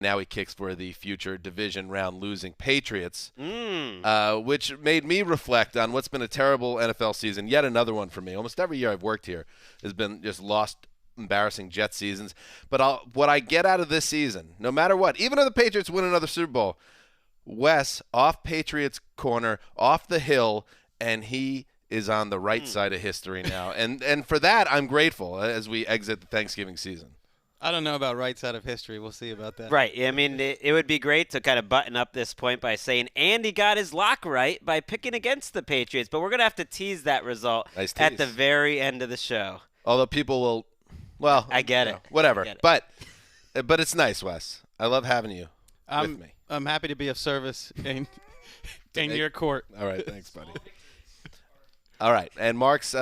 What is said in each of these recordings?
Now he kicks for the future division round losing Patriots, which made me reflect on what's been a terrible NFL season. Yet another one for me. Almost every year I've worked here has been just lost, embarrassing Jet seasons. But what I get out of this season, no matter what, even if the Patriots win another Super Bowl, Wes off Patriots corner, off the hill, and he is on the right side of history now. And for that, I'm grateful as we exit the Thanksgiving season. I don't know about right side of history. We'll see about that. Right. I mean, it would be great to kind of button up this point by saying Andy got his lock right by picking against the Patriots, but we're going to have to tease that result at the very end of the show. Although people will, well, I get it. Whatever. I get it. But it's nice, Wes. I love having you with me. I'm happy to be of service in your court. All right. Thanks, buddy. All right, and Mark's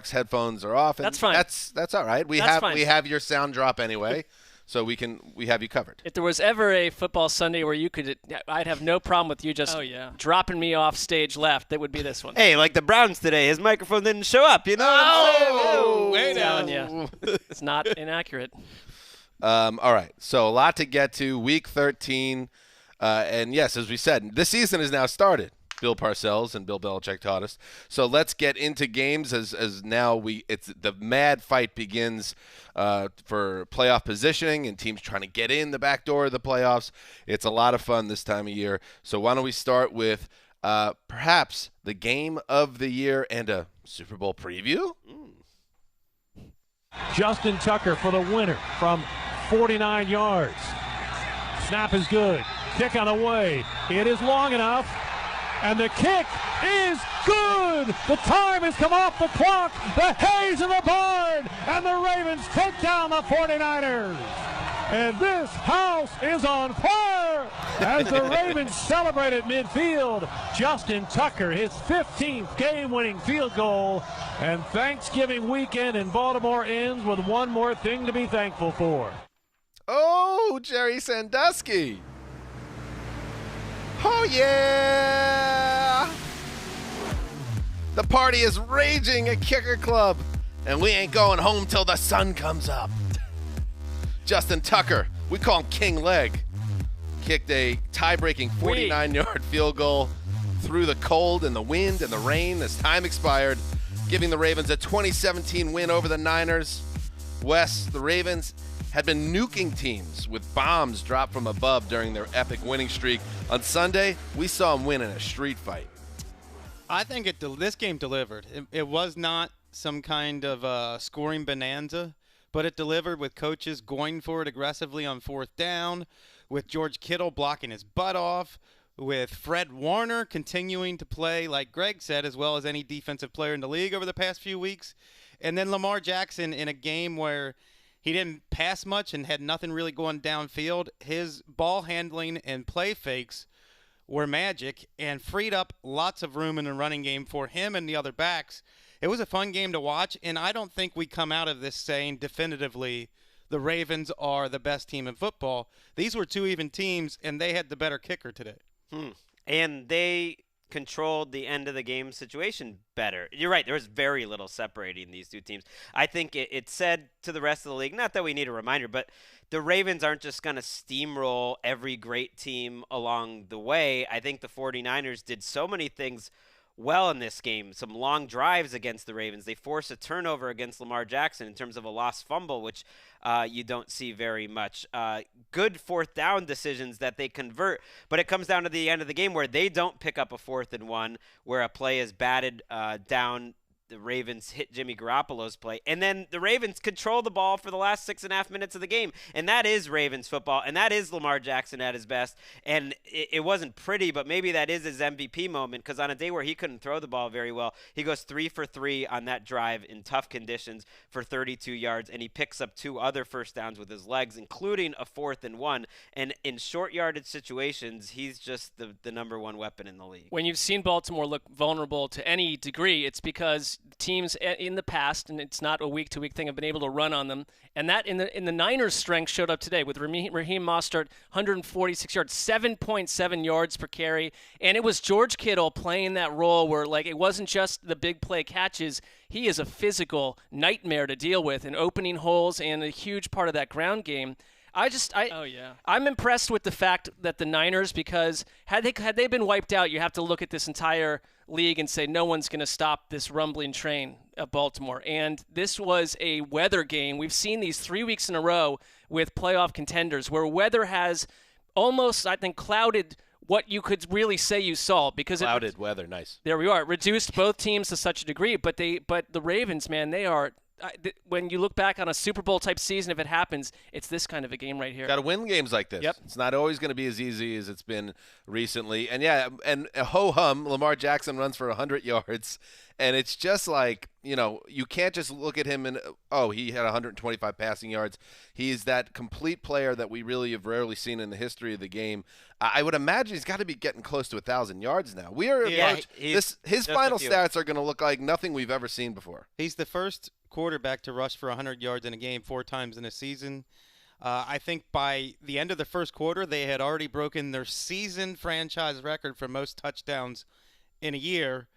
headphones are off. And that's fine. That's all right. We have your sound drop anyway, so we have you covered. If there was ever a football Sunday where I'd have no problem with you just dropping me off stage left. That would be this one. Hey, like the Browns today, his microphone didn't show up. You know what I'm saying? It's not inaccurate. All right, so a lot to get to. Week 13, and yes, as we said, this season is now started. Bill Parcells and Bill Belichick taught us. So let's get into games as now it's the mad fight begins for playoff positioning and teams trying to get in the back door of the playoffs. It's a lot of fun this time of year. So why don't we start with perhaps the game of the year and a Super Bowl preview? Justin Tucker for the winner from 49 yards. Snap is good. Kick on the way. It is long enough. And the kick is good. The time has come off the clock. The hay's in the barn. And the Ravens take down the 49ers. And this house is on fire as the Ravens celebrate at midfield. Justin Tucker, his 15th game-winning field goal. And Thanksgiving weekend in Baltimore ends with one more thing to be thankful for. Oh, Jerry Sandusky. Oh, yeah! The party is raging at Kicker Club, and we ain't going home till the sun comes up. Justin Tucker, we call him King Leg, kicked a tie-breaking 49-yard field goal through the cold and the wind and the rain as time expired, giving the Ravens a 2017 win over the Niners. Wes, the Ravens had been nuking teams with bombs dropped from above during their epic winning streak. On Sunday, we saw them win in a street fight. I think this game delivered. It was not some kind of scoring bonanza, but it delivered with coaches going for it aggressively on fourth down, with George Kittle blocking his butt off, with Fred Warner continuing to play, like Greg said, as well as any defensive player in the league over the past few weeks, and then Lamar Jackson in a game where he didn't pass much and had nothing really going downfield. His ball handling and play fakes were magic and freed up lots of room in the running game for him and the other backs. It was a fun game to watch, and I don't think we come out of this saying definitively the Ravens are the best team in football. These were two even teams, and they had the better kicker today. And they controlled the end of the game situation better. You're right. There was very little separating these two teams. I think it said to the rest of the league, not that we need a reminder, but the Ravens aren't just going to steamroll every great team along the way. I think the 49ers did so many things well in this game. Some long drives against the Ravens. They forced a turnover against Lamar Jackson in terms of a lost fumble, which you don't see very much. Good fourth down decisions that they convert, but it comes down to the end of the game where they don't pick up a 4th and 1, where a play is batted down. The Ravens hit Jimmy Garoppolo's play, and then the Ravens control the ball for the last 6.5 minutes of the game, and that is Ravens football, and that is Lamar Jackson at his best, and it wasn't pretty, but maybe that is his MVP moment, because on a day where he couldn't throw the ball very well, he goes 3 for 3 on that drive in tough conditions for 32 yards, and he picks up 2 other first downs with his legs, including a 4th and 1, and in short yardage situations, he's just the number one weapon in the league. When you've seen Baltimore look vulnerable to any degree, it's because teams in the past, and it's not a week-to-week thing, have been able to run on them. And that in the Niners' strength showed up today with Raheem Mostert, 146 yards, 7.7 yards per carry. And it was George Kittle playing that role where, like, it wasn't just the big play catches. He is a physical nightmare to deal with in opening holes and a huge part of that ground game. Oh yeah. I'm impressed with the fact that the Niners, because had they been wiped out, you have to look at this entire league and say no one's going to stop this rumbling train of Baltimore. And this was a weather game. We've seen these 3 weeks in a row with playoff contenders where weather has almost, I think, clouded what you could really say you saw, because Clouded weather, nice. There we are. It reduced both teams to such a degree, but the Ravens, man, they are. When you look back on a Super Bowl type season, if it happens, it's this kind of a game right here. Got to win games like this. Yep. It's not always going to be as easy as it's been recently. And yeah, and ho-hum, Lamar Jackson runs for 100 yards. And it's just like, you can't just look at him and, he had 125 passing yards. He's that complete player that we really have rarely seen in the history of the game. I would imagine he's got to be getting close to 1,000 yards now. His final stats are going to look like nothing we've ever seen before. He's the first quarterback to rush for 100 yards in a game 4 times in a season. I think by the end of the first quarter, they had already broken their season franchise record for most touchdowns in a year.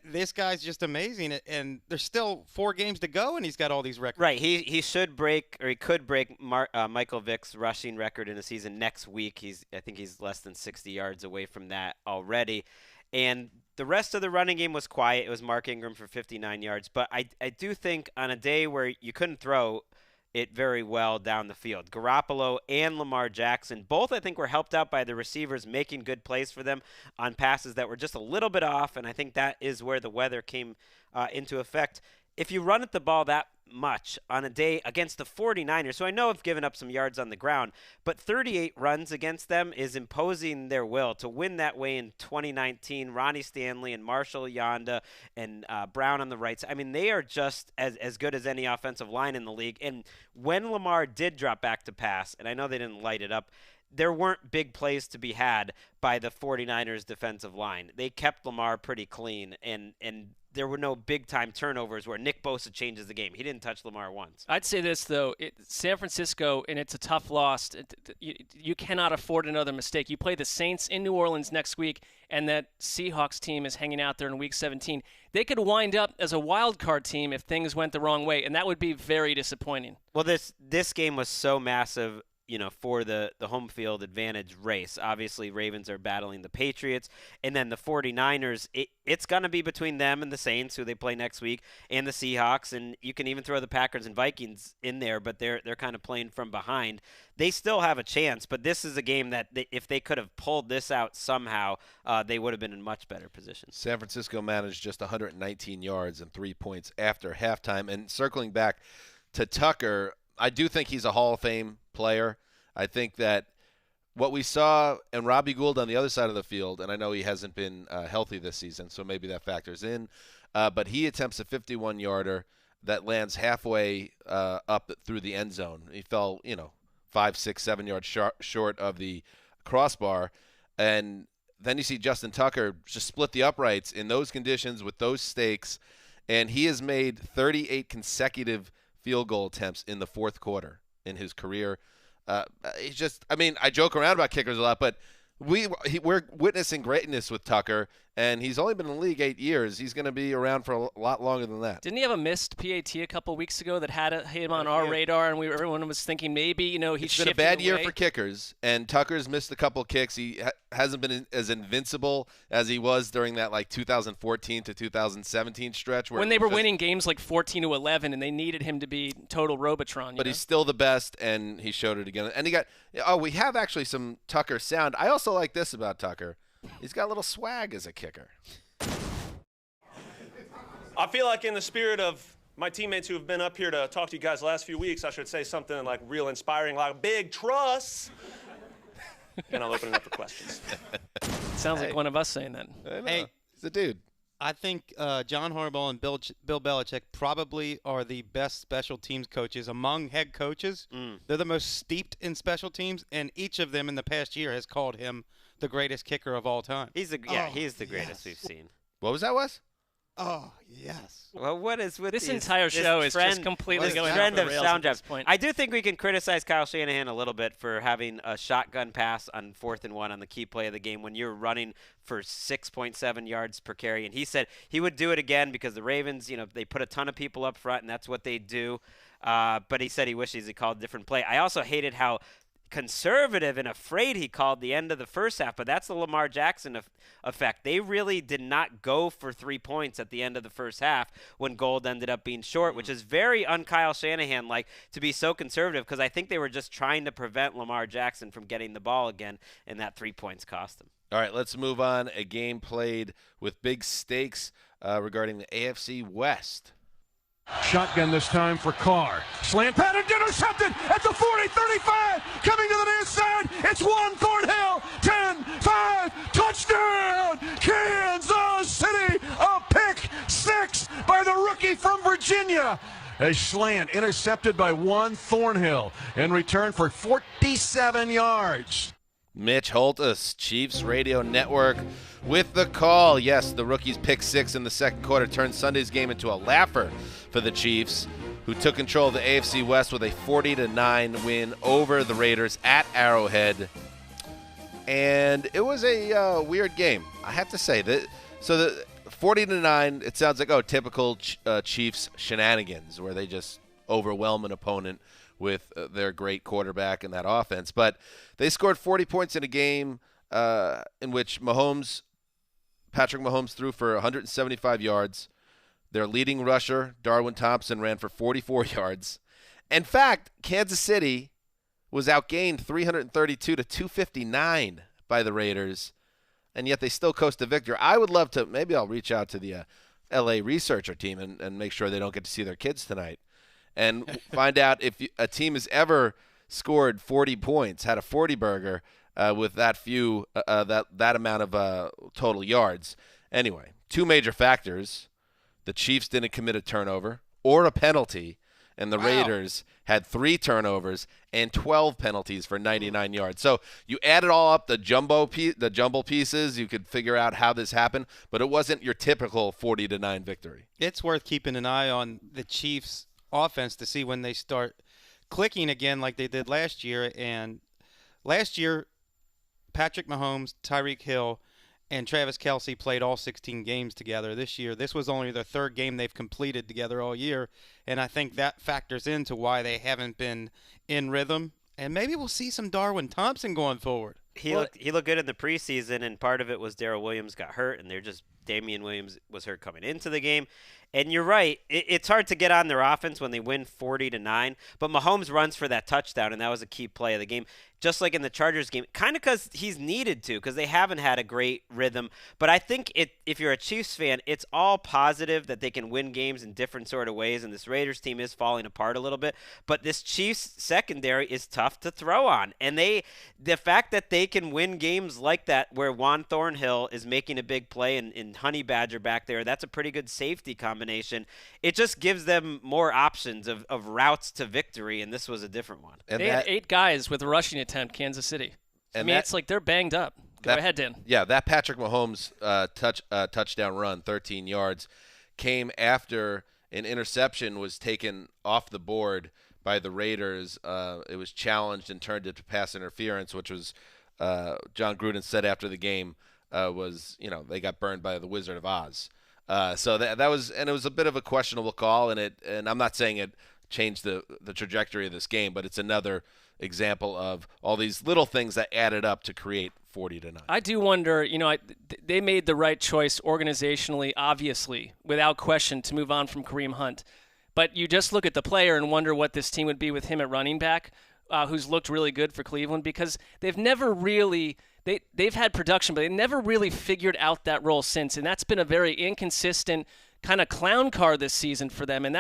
This guy's just amazing, and there's still 4 games to go, and he's got all these records. Right, he should break, or he could break Michael Vick's rushing record in a season next week. I think he's less than 60 yards away from that already. And the rest of the running game was quiet. It was Mark Ingram for 59 yards. But I do think on a day where you couldn't throw it very well down the field, Garoppolo and Lamar Jackson, both I think were helped out by the receivers making good plays for them on passes that were just a little bit off. And I think that is where the weather came into effect. If you run at the ball that much on a day against the 49ers, who I know have given up some yards on the ground, but 38 runs against them is imposing their will. To win that way in 2019, Ronnie Stanley and Marshall Yanda and Brown on the right side, I mean, they are just as good as any offensive line in the league. And when Lamar did drop back to pass, and I know they didn't light it up, there weren't big plays to be had by the 49ers defensive line. They kept Lamar pretty clean, and there were no big-time turnovers where Nick Bosa changes the game. He didn't touch Lamar once. I'd say this, though. San Francisco, and it's a tough loss. You cannot afford another mistake. You play the Saints in New Orleans next week, and that Seahawks team is hanging out there in Week 17. They could wind up as a wild card team if things went the wrong way, and that would be very disappointing. Well, this game was so massive, for the home field advantage race. Obviously, Ravens are battling the Patriots, and then the 49ers, it's going to be between them and the Saints, who they play next week, and the Seahawks, and you can even throw the Packers and Vikings in there, but they're kind of playing from behind. They still have a chance, but this is a game that if they could have pulled this out somehow, they would have been in much better position. San Francisco managed just 119 yards and 3 points after halftime. And circling back to Tucker, I do think he's a Hall of Fame player. I think that what we saw, and Robbie Gould on the other side of the field, and I know he hasn't been healthy this season, so maybe that factors in, but he attempts a 51-yarder that lands halfway up through the end zone. He fell, 5, 6, 7 yards short of the crossbar, and then you see Justin Tucker just split the uprights in those conditions with those stakes, and he has made 38 consecutive field goal attempts in the fourth quarter in his career. He's just, I joke around about kickers a lot, but we're witnessing greatness with Tucker, and he's only been in the league 8 years. He's going to be around for a lot longer than that. Didn't he have a missed PAT a couple weeks ago that had him on our radar, and everyone was thinking maybe, he's It's been a bad year for kickers, and Tucker's missed a couple kicks. He hasn't been as invincible as he was during that 2014 to 2017 stretch when they were winning games 14-11, and they needed him to be total Robotron. But he's still the best, and he showed it again. And we have actually some Tucker sound. I also like this about Tucker. He's got a little swag as a kicker. I feel like in the spirit of my teammates who have been up here to talk to you guys the last few weeks, I should say something real inspiring, like big trust. And I'll open it up for questions. Sounds like one of us saying that. Hey, he's a dude. I think John Harbaugh and Bill Belichick probably are the best special teams coaches among head coaches. They're the most steeped in special teams, and each of them in the past year has called him the greatest kicker of all time. He's the greatest we've seen. What was that, Wes? Oh, yes. Well, what is with this entire show is just completely going off trend the of rails sound at this drops. point. I do think we can criticize Kyle Shanahan a little bit for having a shotgun pass on 4th and 1 on the key play of the game when you're running for 6.7 yards per carry. And he said he would do it again because the Ravens, they put a ton of people up front, and that's what they do. but he said he wishes he called a different play. I also hated how conservative and afraid he called the end of the first half, but that's the Lamar Jackson effect. They really did not go for 3 points at the end of the first half when Gold ended up being short, which is very un-Kyle Shanahan-like to be so conservative, because I think they were just trying to prevent Lamar Jackson from getting the ball again, and that 3 points cost him. All right, let's move on. A game played with big stakes regarding the AFC West. Shotgun this time for Carr. Slant pattern intercepted at the 40, 35. Coming to the near side. It's Juan Thornhill. 10, 5, touchdown. Kansas City. A pick six by the rookie from Virginia. A slant intercepted by Juan Thornhill in return for 47 yards. Mitch Holthus, Chiefs Radio Network, with the call. Yes, the rookie's pick six in the second quarter turned Sunday's game into a laugher for the Chiefs, who took control of the AFC West with a 40-9 win over the Raiders at Arrowhead. And it was a weird game, I have to say. So the 40-9, it sounds like typical Chiefs shenanigans, where they just overwhelm an opponent with their great quarterback and that offense. But they scored 40 points in a game in which Patrick Mahomes threw for 175 yards. Their leading rusher, Darwin Thompson, ran for 44 yards. In fact, Kansas City was outgained 332 to 259 by the Raiders, and yet they still coast to victory. I would love to, maybe I'll reach out to the LA researcher team and make sure they don't get to see their kids tonight and find out if a team has ever scored 40 points, had a 40 burger with that few that amount of total yards. Anyway, two major factors. The Chiefs didn't commit a turnover or a penalty, and the Raiders had 3 turnovers and 12 penalties for 99 yards. So you add it all up, the jumble pieces, you could figure out how this happened, but it wasn't your typical 40-9 victory. It's worth keeping an eye on the Chiefs' offense to see when they start clicking again like they did last year. And last year, Patrick Mahomes, Tyreek Hill, and Travis Kelce played all 16 games together. This year, this was only their third game they've completed together all year, and I think that factors into why they haven't been in rhythm. And maybe we'll see some Darwin Thompson going forward. He looked good in the preseason, and part of it was Darrell Williams got hurt, and Damian Williams was hurt coming into the game. And you're right, it's hard to get on their offense when they win 40-9, but Mahomes runs for that touchdown, and that was a key play of the game. Just like in the Chargers game, kind of because he's needed to, because they haven't had a great rhythm. But I think if you're a Chiefs fan, it's all positive that they can win games in different sort of ways, and this Raiders team is falling apart a little bit. But this Chiefs secondary is tough to throw on, and the fact that they can win games like that, where Juan Thornhill is making a big play and Honey Badger back there, that's a pretty good safety combination. It just gives them more options of routes to victory, and this was a different one. And they had 8 guys with a rushing attempt, Kansas City. It's like they're banged up. Go ahead, Dan. Yeah, that Patrick Mahomes touchdown run, 13 yards, came after an interception was taken off the board by the Raiders. It was challenged and turned into pass interference, which was John Gruden said after the game was, they got burned by the Wizard of Oz. So that was, and it was a bit of a questionable call, and I'm not saying it changed the trajectory of this game, but it's another example of all these little things that added up to create 40-9. I do wonder, they made the right choice organizationally, obviously, without question, to move on from Kareem Hunt. But you just look at the player and wonder what this team would be with him at running back, who's looked really good for Cleveland, because they've never really they've had production, but they never really figured out that role since, and that's been a very inconsistent kind of clown car this season for them, and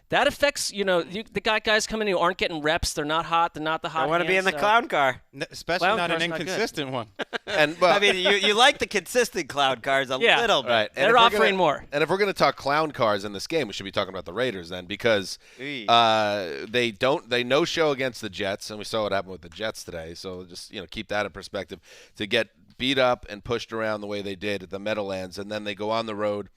that affects, the guys coming in who aren't getting reps. They're not hot. They're not the hot. I want to be in the clown car. Especially not an inconsistent one. I mean, you like the consistent clown cars a little bit. Right. They're offering more. And if we're going to talk clown cars in this game, we should be talking about the Raiders then, because they no-show against the Jets, and we saw what happened with the Jets today. So just keep that in perspective. To get beat up and pushed around the way they did at the Meadowlands, and then they go on the road.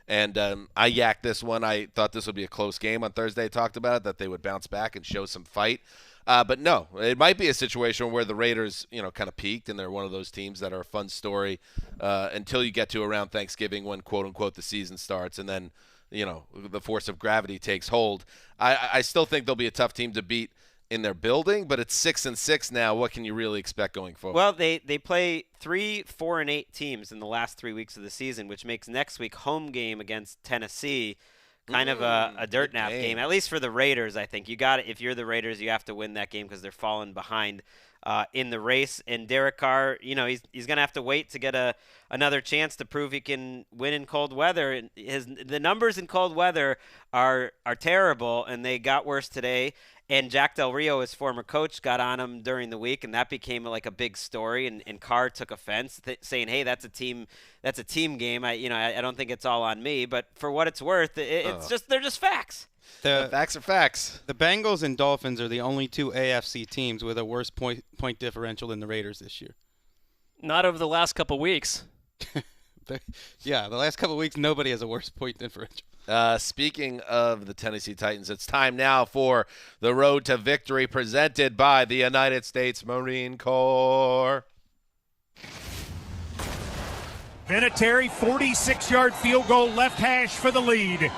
And I yacked this one. I thought this would be a close game on Thursday. I talked about it, that they would bounce back and show some fight. But no, it might be a situation where the Raiders, kind of peaked, and they're one of those teams that are a fun story until you get to around Thanksgiving when, quote-unquote, the season starts. And then the force of gravity takes hold. I still think they'll be a tough team to beat in their building, but it's 6-6 now. What can you really expect going forward? Well, they play 3, 4, and 8 teams in the last 3 weeks of the season, which makes next week home game against Tennessee kind of a dirt nap game, at least for the Raiders. I think if you're the Raiders, you have to win that game because they're falling behind in the race. And Derek Carr, he's going to have to wait to get another chance to prove he can win in cold weather. And the numbers in cold weather are terrible, and they got worse today. And Jack Del Rio, his former coach, got on him during the week, and that became like a big story. And Carr took offense, saying, "Hey, that's a team game. I don't think it's all on me." But for what it's worth, they're just facts. The facts are facts. The Bengals and Dolphins are the only 2 AFC teams with a worse point differential than the Raiders this year. Not over the last couple weeks. The last couple weeks, nobody has a worse point differential. Speaking of the Tennessee Titans, it's time now for the Road to Victory presented by the United States Marine Corps. Vinatieri, 46-yard field goal, left hash for the lead.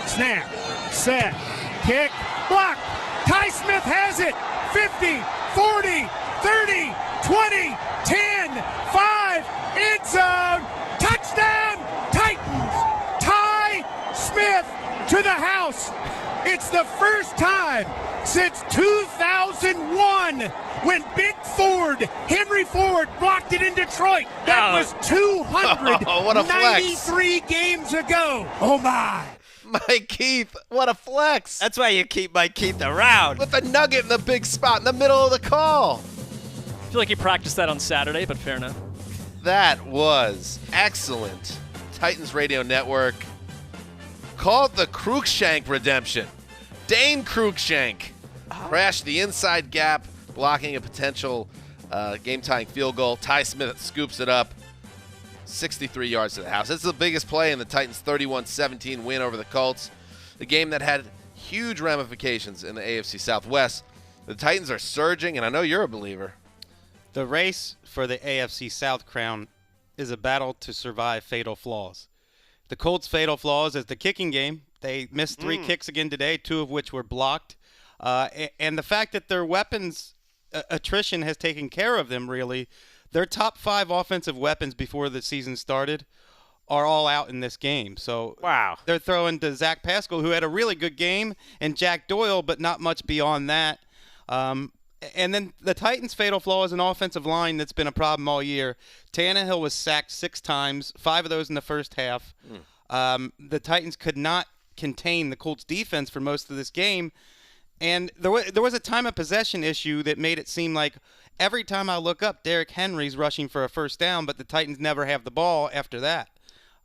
Snap, set, kick, block. Ty Smith has it. 50, 40, 30, 20, 10, 5, end zone, touchdown, Titans. Ty Smith to the house. It's the first time since 2001 when Big Ford, Henry Ford, blocked it in Detroit. That was 293 games ago. Oh, my. Mike Keith, what a flex. That's why you keep Mike Keith around. With a nugget in the big spot in the middle of the call. I feel like he practiced that on Saturday, but fair enough. That was excellent. Titans Radio Network called the Cruikshank redemption. Dane Cruikshank crashed the inside gap, blocking a potential game-tying field goal. Ty Smith scoops it up. 63 yards to the house. It's the biggest play in the Titans' 31-17 win over the Colts. The game that had huge ramifications in the AFC Southwest. The Titans are surging, and I know you're a believer. The race for the AFC South crown is a battle to survive fatal flaws. The Colts' fatal flaws is the kicking game. They missed 3 kicks again today, 2 of which were blocked. And the fact that their weapons attrition has taken care of them, really. Their top 5 offensive weapons before the season started are all out in this game. So wow, they're throwing to Zach Pascal, who had a really good game, and Jack Doyle, but not much beyond that. And then the Titans' fatal flaw is an offensive line that's been a problem all year. Tannehill was sacked 6 times, 5 of those in the first half. The Titans could not contain the Colts' defense for most of this game. And there was a time of possession issue that made it seem like every time I look up, Derrick Henry's rushing for a first down, but the Titans never have the ball after that.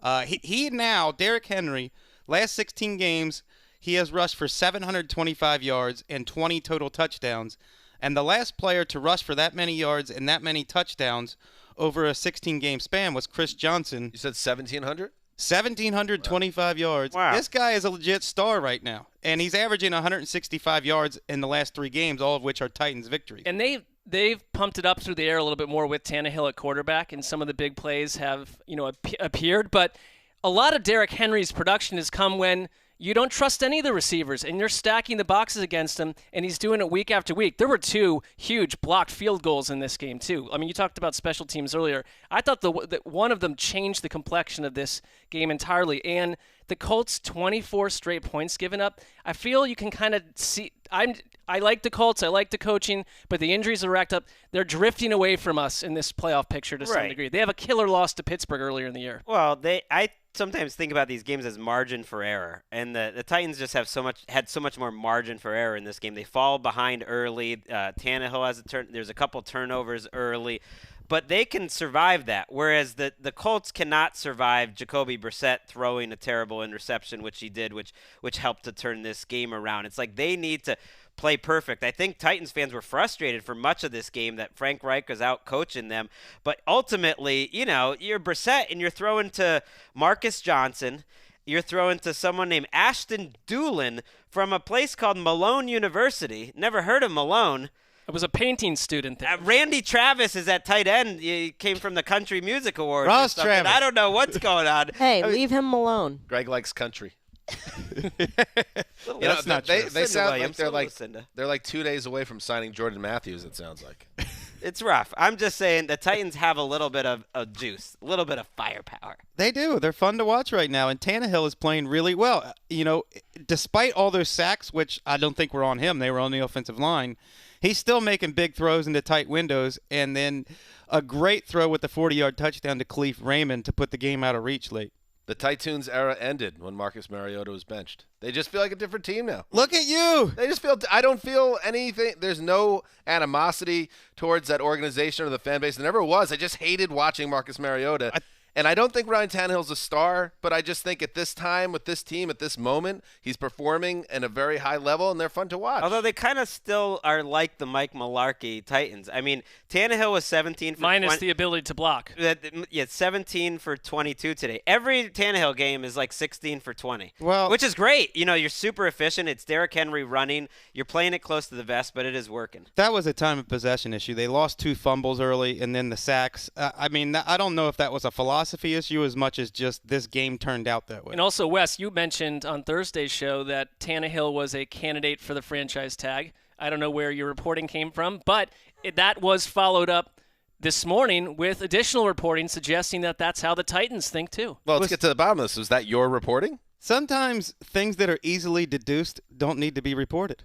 Derrick Henry, last 16 games, he has rushed for 725 yards and 20 total touchdowns. And the last player to rush for that many yards and that many touchdowns over a 16-game span was Chris Johnson. You said 1,700? 1,725 yards. Wow. This guy is a legit star right now. And he's averaging 165 yards in the last 3 games, all of which are Titans victories. And they've pumped it up through the air a little bit more with Tannehill at quarterback, and some of the big plays have appeared. But a lot of Derrick Henry's production has come when you don't trust any of the receivers, and you're stacking the boxes against him, and he's doing it week after week. There were 2 huge blocked field goals in this game, too. I mean, you talked about special teams earlier. I thought that one of them changed the complexion of this game entirely. And the Colts' 24 straight points given up, I feel you can kind of see – I like the Colts. I like the coaching, but the injuries are racked up. They're drifting away from us in this playoff picture to some degree. They have a killer loss to Pittsburgh earlier in the year. Well, I sometimes think about these games as margin for error, and the Titans just had so much more margin for error in this game. They fall behind early. Tannehill has there's a couple turnovers early, but they can survive that. Whereas the Colts cannot survive Jacoby Brissett throwing a terrible interception, which he did, which helped to turn this game around. It's like they need to play perfect. I think Titans fans were frustrated for much of this game that Frank Reich was out coaching them. But ultimately, you're Brissett and you're throwing to Marcus Johnson. You're throwing to someone named Ashton Doolin from a place called Malone University. Never heard of Malone. I was a painting student there. Randy Travis is at tight end. He came from the Country Music Awards. Ross Travis. I don't know what's going on. Hey, leave him alone. Greg likes country. That's not they true. sound like Williams, they're little like Lucinda. they're like 2 days away from signing Jordan Matthews. It sounds like. It's rough. I'm just saying the Titans have a little bit of juice, a little bit of firepower. They do. They're fun to watch right now, and Tannehill is playing really well. Despite all those sacks, which I don't think were on him, they were on the offensive line, he's still making big throws into tight windows, and then a great throw with the 40-yard touchdown to Khalif Raymond to put the game out of reach late. The Titans era ended when Marcus Mariota was benched. They just feel like a different team now. Look at you. They just feel – I don't feel anything – there's no animosity towards that organization or the fan base. There never was. I just hated watching Marcus Mariota. And I don't think Ryan Tannehill's a star, but I just think at this time with this team, at this moment, he's performing at a very high level, and they're fun to watch. Although they kind of still are like the Mike Mularkey Titans. I mean, Tannehill was 17 for minus the ability to block. Yeah, 17 for 22 today. Every Tannehill game is like 16 for 20, which is great. You're super efficient. It's Derrick Henry running. You're playing it close to the vest, but it is working. That was a time of possession issue. They lost 2 fumbles early and then the sacks. I don't know if that was a philosophy issue as much as just this game turned out that way. And also, Wes, you mentioned on Thursday's show that Tannehill was a candidate for the franchise tag. I don't know where your reporting came from, but that was followed up this morning with additional reporting suggesting that that's how the Titans think too. Well, let's get to the bottom of this. Was that your reporting? Sometimes things that are easily deduced don't need to be reported.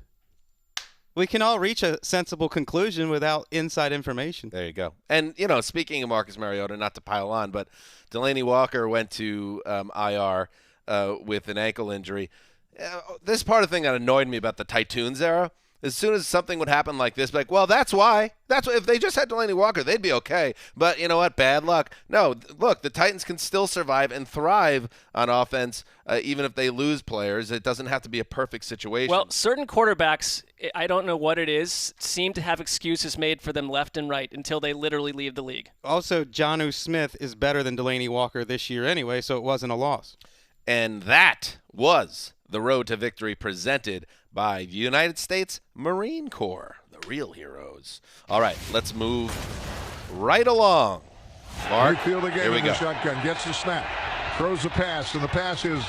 We can all reach a sensible conclusion without inside information. There you go. And, speaking of Marcus Mariota, not to pile on, but Delanie Walker went to IR with an ankle injury. This part of the thing that annoyed me about the Titans era, as soon as something would happen like this, like, well, that's why. If they just had Delanie Walker, they'd be okay. But you know what? Bad luck. No, look, the Titans can still survive and thrive on offense, even if they lose players. It doesn't have to be a perfect situation. Well, certain quarterbacks, I don't know what it is, seem to have excuses made for them left and right until they literally leave the league. Also, Jonnu Smith is better than Delanie Walker this year anyway, so it wasn't a loss. And that was the Road to Victory presented by the United States Marine Corps, the real heroes. All right, let's move right along. Mark, field again here we in go. The shotgun, gets the snap, throws the pass, and the pass is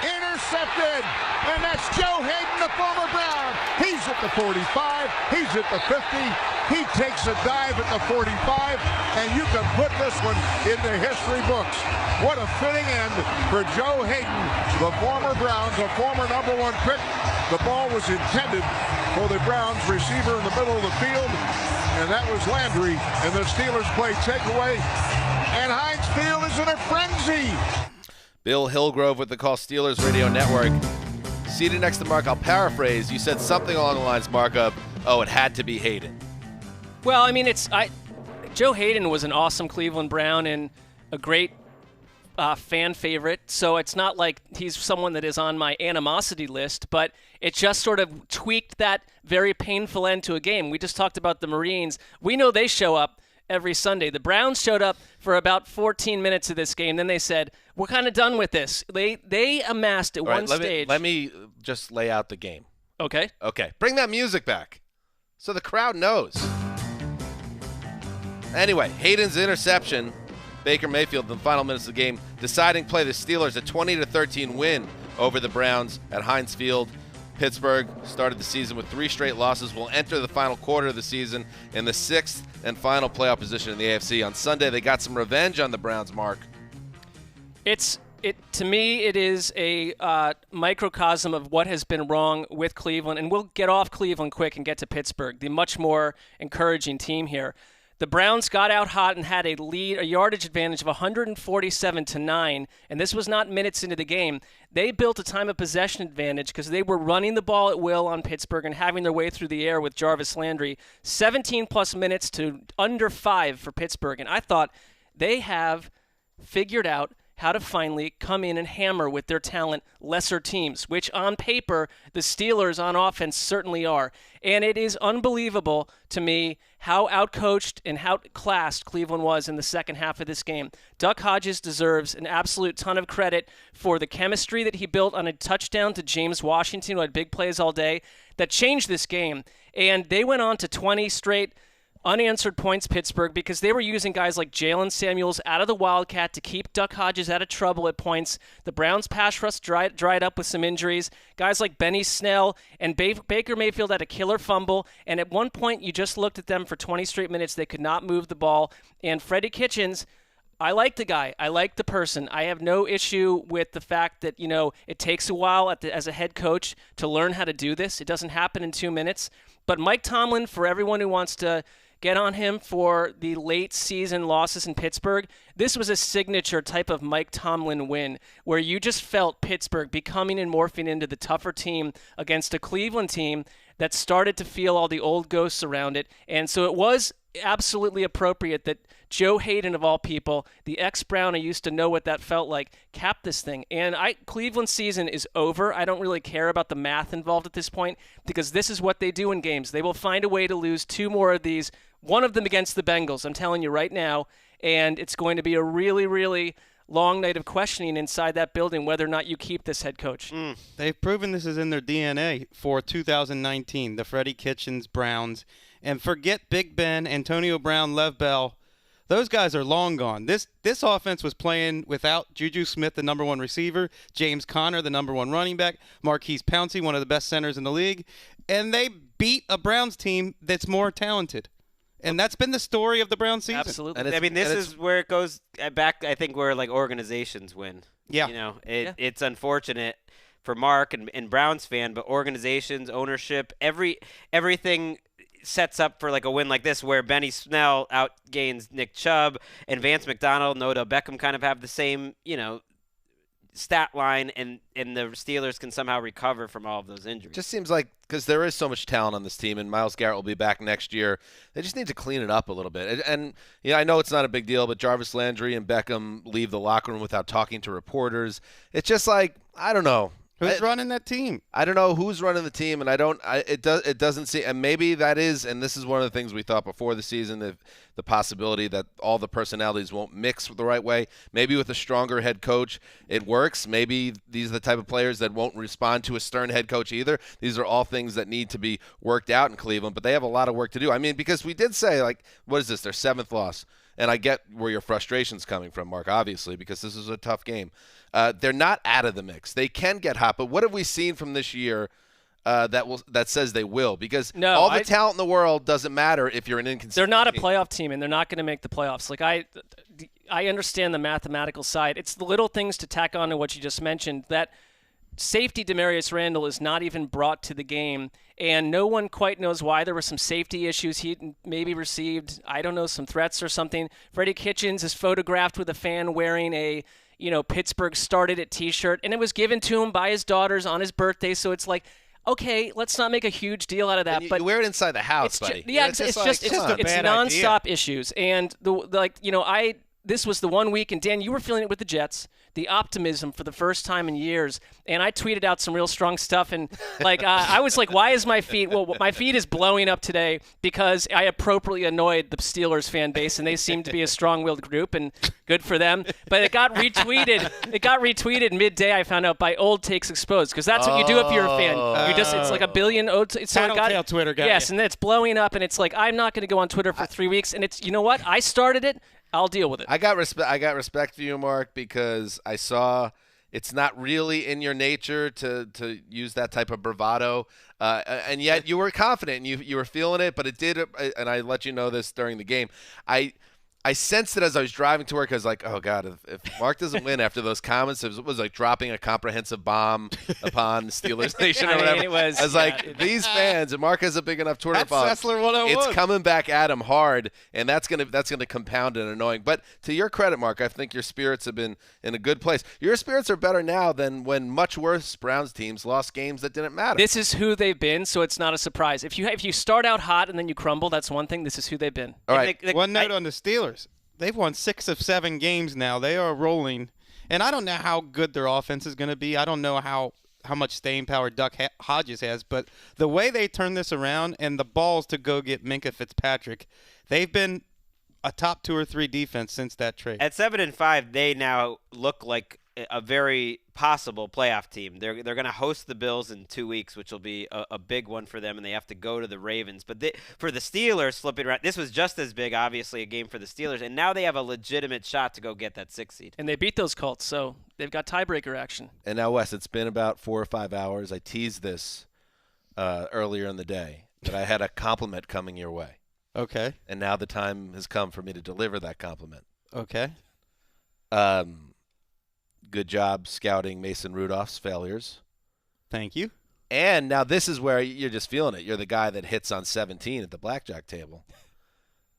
intercepted. And that's Joe Hayden, the former Brown. He's at the 45. He's at the 50. He takes a dive at the 45, and you can put this one in the history books. What a fitting end for Joe Hayden, the former Browns, a former #1 pick. The ball was intended for the Browns receiver in the middle of the field, and that was Landry, and the Steelers play takeaway, and Heinz Field is in a frenzy. Bill Hillgrove with the Call Steelers Radio Network. Seated next to Mark, I'll paraphrase. You said something along the lines, Mark, of, it had to be Hayden. Well, I mean, Joe Hayden was an awesome Cleveland Brown and a great fan favorite, so it's not like he's someone that is on my animosity list, but it just sort of tweaked that very painful end to a game. We just talked about the Marines. We know they show up every Sunday. The Browns showed up for about 14 minutes of this game. Then they said, we're kind of done with this. They amassed at one stage. Let me just lay out the game. Okay. Okay. Bring that music back so the crowd knows. Anyway, Hayden's interception, Baker Mayfield in the final minutes of the game, deciding to play the Steelers a 20-13 win over the Browns at Heinz Field. Pittsburgh started the season with 3 straight losses, will enter the final quarter of the season in the 6th and final playoff position in the AFC. On Sunday, they got some revenge on the Browns, Mark. To me, it is a microcosm of what has been wrong with Cleveland, and we'll get off Cleveland quick and get to Pittsburgh, the much more encouraging team here. The Browns got out hot and had a yardage advantage of 147-9, and this was not minutes into the game. They built a time of possession advantage because they were running the ball at will on Pittsburgh and having their way through the air with Jarvis Landry. 17-plus minutes to under 5 for Pittsburgh, and I thought they have figured out how to finally come in and hammer with their talent lesser teams, which on paper the Steelers on offense certainly are. And it is unbelievable to me how outcoached and outclassed Cleveland was in the second half of this game. Duck Hodges deserves an absolute ton of credit for the chemistry that he built on a touchdown to James Washington, who had big plays all day, that changed this game. And they went on to 20 straight unanswered points, Pittsburgh, because they were using guys like Jalen Samuels out of the Wildcat to keep Duck Hodges out of trouble at points. The Browns' pass rush dried up with some injuries. Guys like Benny Snell and Baker Mayfield had a killer fumble, and at one point you just looked at them for 20 straight minutes. They could not move the ball. And Freddie Kitchens, I like the guy. I like the person. I have no issue with the fact that, it takes a while as a head coach to learn how to do this. It doesn't happen in 2 minutes. But Mike Tomlin, for everyone who wants to get on him for the late season losses in Pittsburgh, this was a signature type of Mike Tomlin win where you just felt Pittsburgh becoming and morphing into the tougher team against a Cleveland team that started to feel all the old ghosts around it. And so it was absolutely appropriate that Joe Hayden, of all people, the ex-Brown, I used to know what that felt like, capped this thing. And Cleveland's season is over. I don't really care about the math involved at this point because this is what they do in games. They will find a way to lose 2 more of these, one of them against the Bengals, I'm telling you right now, and it's going to be a really, really long night of questioning inside that building whether or not you keep this head coach. They've proven this is in their DNA for 2019, the Freddie Kitchens Browns. And forget Big Ben, Antonio Brown, Lev Bell. Those guys are long gone. This offense was playing without Juju Smith, the number 1 receiver, James Conner, the number 1 running back, Marquise Pouncey, one of the best centers in the league, and they beat a Browns team that's more talented. And that's been the story of the Browns season. Absolutely. I mean, this is where it goes back, I think, where organizations win. Yeah. It's unfortunate for Mark and Browns fan, but organizations, ownership, everything sets up for a win like this where Benny Snell outgains Nick Chubb and Vance McDonald and Odell Beckham kind of have the same, stat line and the Steelers can somehow recover from all of those injuries. Just seems like because there is so much talent on this team and Myles Garrett will be back next year, they just need to clean it up a little bit. And I know it's not a big deal, but Jarvis Landry and Beckham leave the locker room without talking to reporters. It's just I don't know. Who's running that team? I don't know who's running the team, and it doesn't seem, and maybe that is, and this is one of the things we thought before the season, the possibility that all the personalities won't mix the right way. Maybe with a stronger head coach, it works. Maybe these are the type of players that won't respond to a stern head coach either. These are all things that need to be worked out in Cleveland, but they have a lot of work to do. I mean, because we did say, what is this, their 7th loss? And I get where your frustration's coming from, Mark, obviously, because this is a tough game. They're not out of the mix. They can get hot, but what have we seen from this year that says they will? Because all the talent in the world doesn't matter if you're an inconsistent They're not a team. playoff team, and they're not going to make the playoffs. I understand the mathematical side. It's the little things to tack on to what you just mentioned that safety Demarius Randall is not even brought to the game, and no one quite knows why. There were some safety issues. He maybe received, some threats or something. Freddie Kitchens is photographed with a fan wearing a Pittsburgh started it T-shirt, and it was given to him by his daughters on his birthday. So it's okay, let's not make a huge deal out of that. But you wear it inside the house, buddy. It's nonstop issues, and this was the 1 week, and Dan, you were feeling it with the Jets, the optimism for the first time in years, and I tweeted out some real strong stuff, and I was like, why is my feed? Well, my feed is blowing up today because I appropriately annoyed the Steelers fan base, and they seem to be a strong-willed group, and good for them. But it got retweeted. Midday. I found out by Old Takes Exposed because that's what you do if you're a fan. It's like a billion old. Tattletale Twitter guy. Yes, and then it's blowing up, and it's I'm not going to go on Twitter for 3 weeks, and it's what I started it. I'll deal with it. I got respect for you, Mark, because I saw it's not really in your nature to use that type of bravado, and yet you were confident and you were feeling it. But it did, and I let you know this during the game. I sensed it as I was driving to work. I was like, oh, God, if Mark doesn't win after those comments, it was like dropping a comprehensive bomb upon Steelers Nation or whatever. I was these fans, and Mark has a big enough Twitter following. That's Sessler 101. It's coming back at him hard, and that's gonna compound and annoying. But to your credit, Mark, I think your spirits have been in a good place. Your spirits are better now than when much worse Browns teams lost games that didn't matter. This is who they've been, so it's not a surprise. If you start out hot and then you crumble, that's one thing. This is who they've been. All right. One note on the Steelers. They've won 6 of 7 games now. They are rolling. And I don't know how good their offense is going to be. I don't know how much staying power Duck Hodges has. But the way they turn this around and the balls to go get Minkah Fitzpatrick, they've been a top 2 or 3 defense since that trade. At 7-5, they now look like a very possible playoff team. They're going to host the Bills in 2 weeks, which will be a big one for them, and they have to go to the Ravens. But for the Steelers, flipping around, this was just as big, obviously, a game for the Steelers, and now they have a legitimate shot to go get that 6th seed. And they beat those Colts, so they've got tiebreaker action. And now, Wes, it's been about 4 or 5 hours. I teased this earlier in the day, that I had a compliment coming your way. Okay. And now the time has come for me to deliver that compliment. Okay. Good job scouting Mason Rudolph's failures. Thank you. And now this is where you're just feeling it. You're the guy that hits on 17 at the blackjack table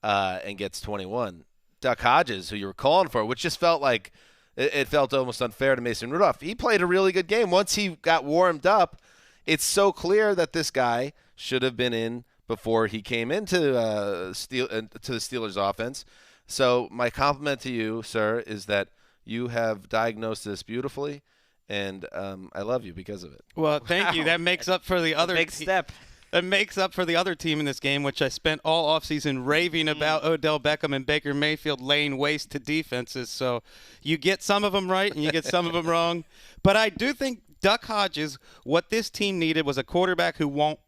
and gets 21. Duck Hodges, who you were calling for, which just felt like it felt almost unfair to Mason Rudolph. He played a really good game. Once he got warmed up, it's so clear that this guy should have been in before he came into to the Steelers offense. So my compliment to you, sir, is that you have diagnosed this beautifully, and I love you because of it. Well, thank you. That makes up for the other Big step. That makes up for the other team in this game, which I spent all offseason raving about Odell Beckham and Baker Mayfield laying waste to defenses. So you get some of them right and you get some of them wrong. But I do think Duck Hodges, what this team needed was a quarterback who won't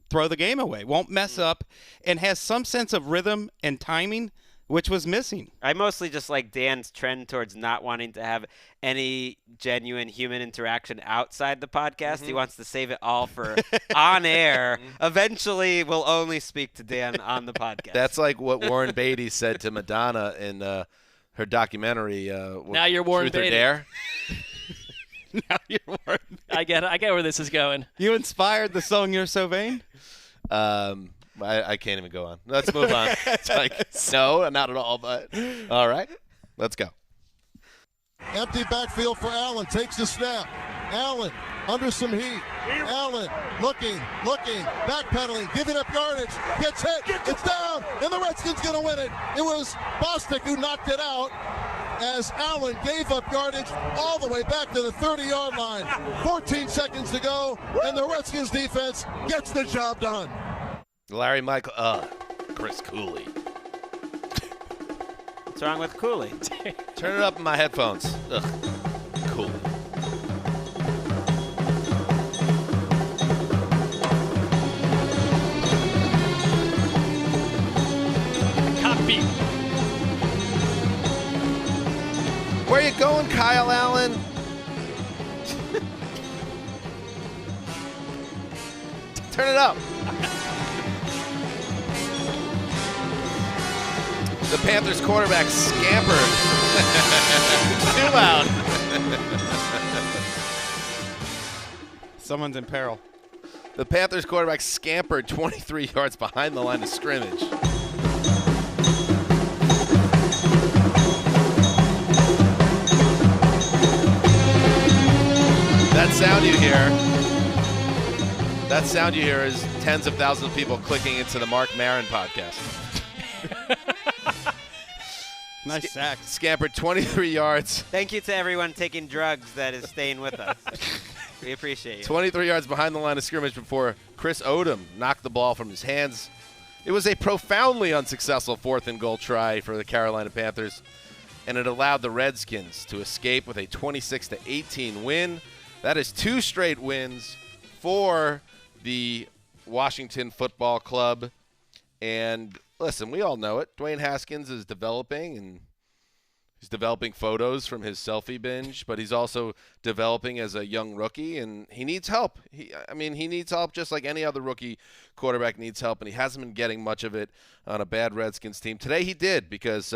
throw the game away, won't mess up, and has some sense of rhythm and timing, which was missing. I mostly just like Dan's trend towards not wanting to have any genuine human interaction outside the podcast. He wants to save it all for on air. Eventually, we'll only speak to Dan on the podcast. That's like what Warren Beatty said to Madonna in her documentary. Now you're Warren Truth or Beatty. Dare. Now you're Warren. I get where this is going. You inspired the song You're So Vain? I can't even go on. Let's move on. It's like, no, not at all, but all right. Let's go. Empty backfield for Allen. Takes the snap. Allen under some heat. Allen looking, backpedaling, giving up yardage. Gets hit. It's down, and the Redskins going to win it. It was Bostic who knocked it out as Allen gave up yardage all the way back to the 30-yard line. 14 seconds to go, and the Redskins defense gets the job done. Larry Michael, Chris Cooley. What's wrong with Cooley? Turn it up in my headphones. Ugh, Cooley. Copy. Where you going, Kyle Allen? Turn it up. The Panthers quarterback scampered. Too loud. Someone's in peril. The Panthers quarterback scampered 23 yards behind the line of scrimmage. That sound you hear is tens of thousands of people clicking into the Mark Maron podcast. Nice sack. Scampered 23 yards. Thank you to everyone taking drugs that is staying with us. We appreciate you. 23 yards behind the line of scrimmage before Chris Odom knocked the ball from his hands. It was a profoundly unsuccessful 4th and goal try for the Carolina Panthers, and it allowed the Redskins to escape with a 26-18 win. That is 2 straight wins for the Washington Football Club. And listen, we all know it. Dwayne Haskins is developing, and he's developing photos from his selfie binge, but he's also developing as a young rookie, and he needs help. He needs help just like any other rookie quarterback needs help, and he hasn't been getting much of it on a bad Redskins team. Today he did because,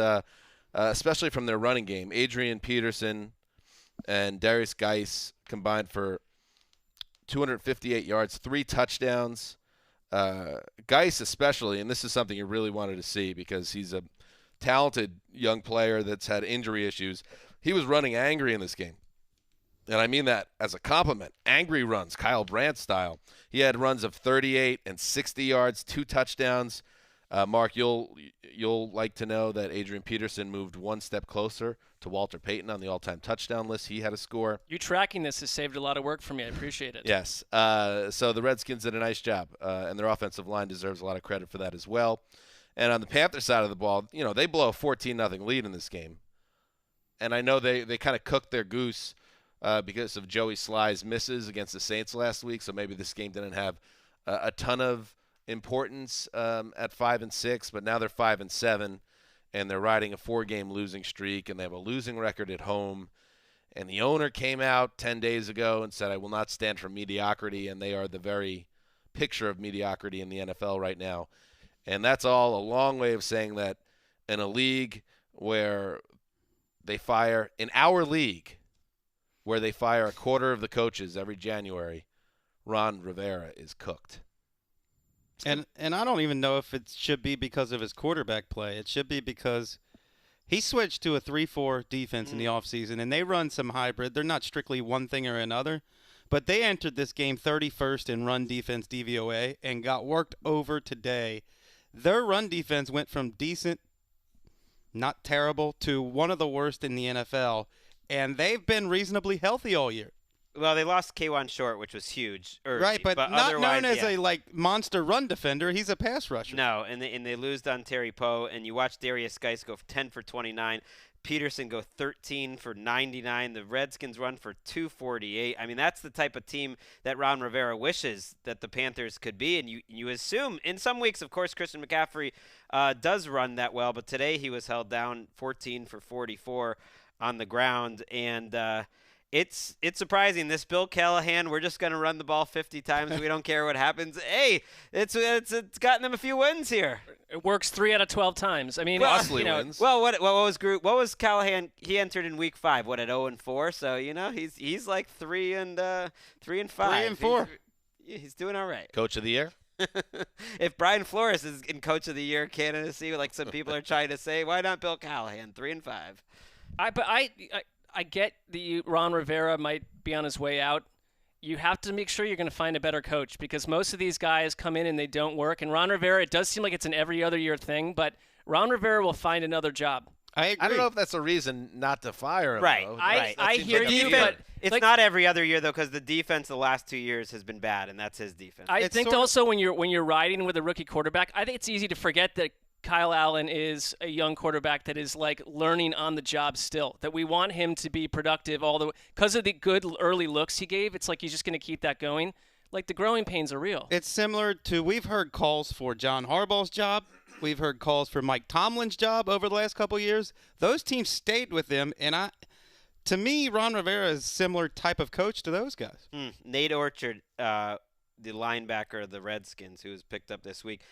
especially from their running game, Adrian Peterson and Darius Geis combined for 258 yards, 3 touchdowns. Geis especially, and this is something you really wanted to see because he's a talented young player that's had injury issues. He was running angry in this game. And I mean that as a compliment. Angry runs, Kyle Brandt style. He had runs of 38 and 60 yards, 2 touchdowns. Mark, you'll like to know that Adrian Peterson moved 1 step closer to Walter Payton on the all-time touchdown list. He had a score. You tracking this has saved a lot of work for me. I appreciate it. Yes. So the Redskins did a nice job, and their offensive line deserves a lot of credit for that as well. And on the Panther side of the ball, they blow a 14-0 lead in this game. And I know they kind of cooked their goose because of Joey Sly's misses against the Saints last week. So maybe this game didn't have a ton of importance at 5-6, but now they're 5-7, and they're riding a 4-game losing streak, and they have a losing record at home. And the owner came out 10 days ago and said, I will not stand for mediocrity, and they are the very picture of mediocrity in the NFL right now. And that's all a long way of saying that in a league where they fire, in our league, where they fire a quarter of the coaches every January, Ron Rivera is cooked. And I don't even know if it should be because of his quarterback play. It should be because he switched to a 3-4 defense in the offseason, and they run some hybrid. They're not strictly one thing or another, but they entered this game 31st in run defense DVOA and got worked over today. Their run defense went from decent, not terrible, to one of the worst in the NFL, and they've been reasonably healthy all year. Well, they lost K'Wan Short, which was huge. Right, but not known as a monster run defender. He's a pass rusher. No, and they lose on Terry Poe, and you watch Darius Geis go 10 for 29. Peterson go 13 for 99. The Redskins run for 248. I mean, that's the type of team that Ron Rivera wishes that the Panthers could be. And you assume in some weeks, of course, Christian McCaffrey does run that well, but today he was held down 14 for 44 on the ground. And it's surprising. This Bill Callahan, we're just going to run the ball 50 times. We don't care what happens. Hey, it's gotten them a few wins here. It works 3 out of 12 times. I mean, costly wins. Well, what was Callahan? He entered in week 5. What, at 0-4? So he's like 3-5. 3-4. He's doing all right. Coach of the year. If Brian Flores is in Coach of the Year candidacy, like some people are trying to say, why not Bill Callahan? 3-5. I get that Ron Rivera might be on his way out. You have to make sure you're going to find a better coach because most of these guys come in and they don't work. And Ron Rivera, it does seem like it's an every other year thing, but Ron Rivera will find another job. I agree. I don't know if that's a reason not to fire him. Right. Though. I hear you, but it's not every other year though, because the defense the last 2 years has been bad, and that's his defense. I think also when you're riding with a rookie quarterback, I think it's easy to forget that Kyle Allen is a young quarterback that is like learning on the job still, that we want him to be productive all the way because of the good early looks he gave. It's like he's just going to keep that going. Like the growing pains are real. It's similar to we've heard calls for John Harbaugh's job. We've heard calls for Mike Tomlin's job over the last couple of years. Those teams stayed with him, and to me, Ron Rivera is a similar type of coach to those guys. Nate Orchard, the linebacker of the Redskins, who was picked up this week,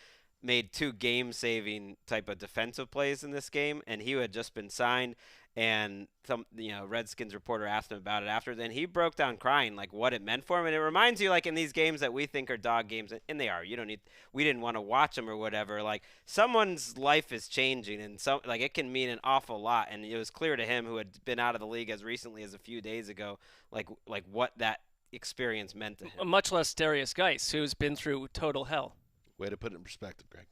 made 2 game-saving type of defensive plays in this game, and he had just been signed. And some, Redskins reporter asked him about it after. Then he broke down crying, like what it meant for him. And it reminds you, like in these games that we think are dog games, and they are. We didn't want to watch them or whatever. Like someone's life is changing, and it can mean an awful lot. And it was clear to him, who had been out of the league as recently as a few days ago, like what that experience meant to him. Much less Darius Geis, who's been through total hell. Way to put it in perspective, Greg.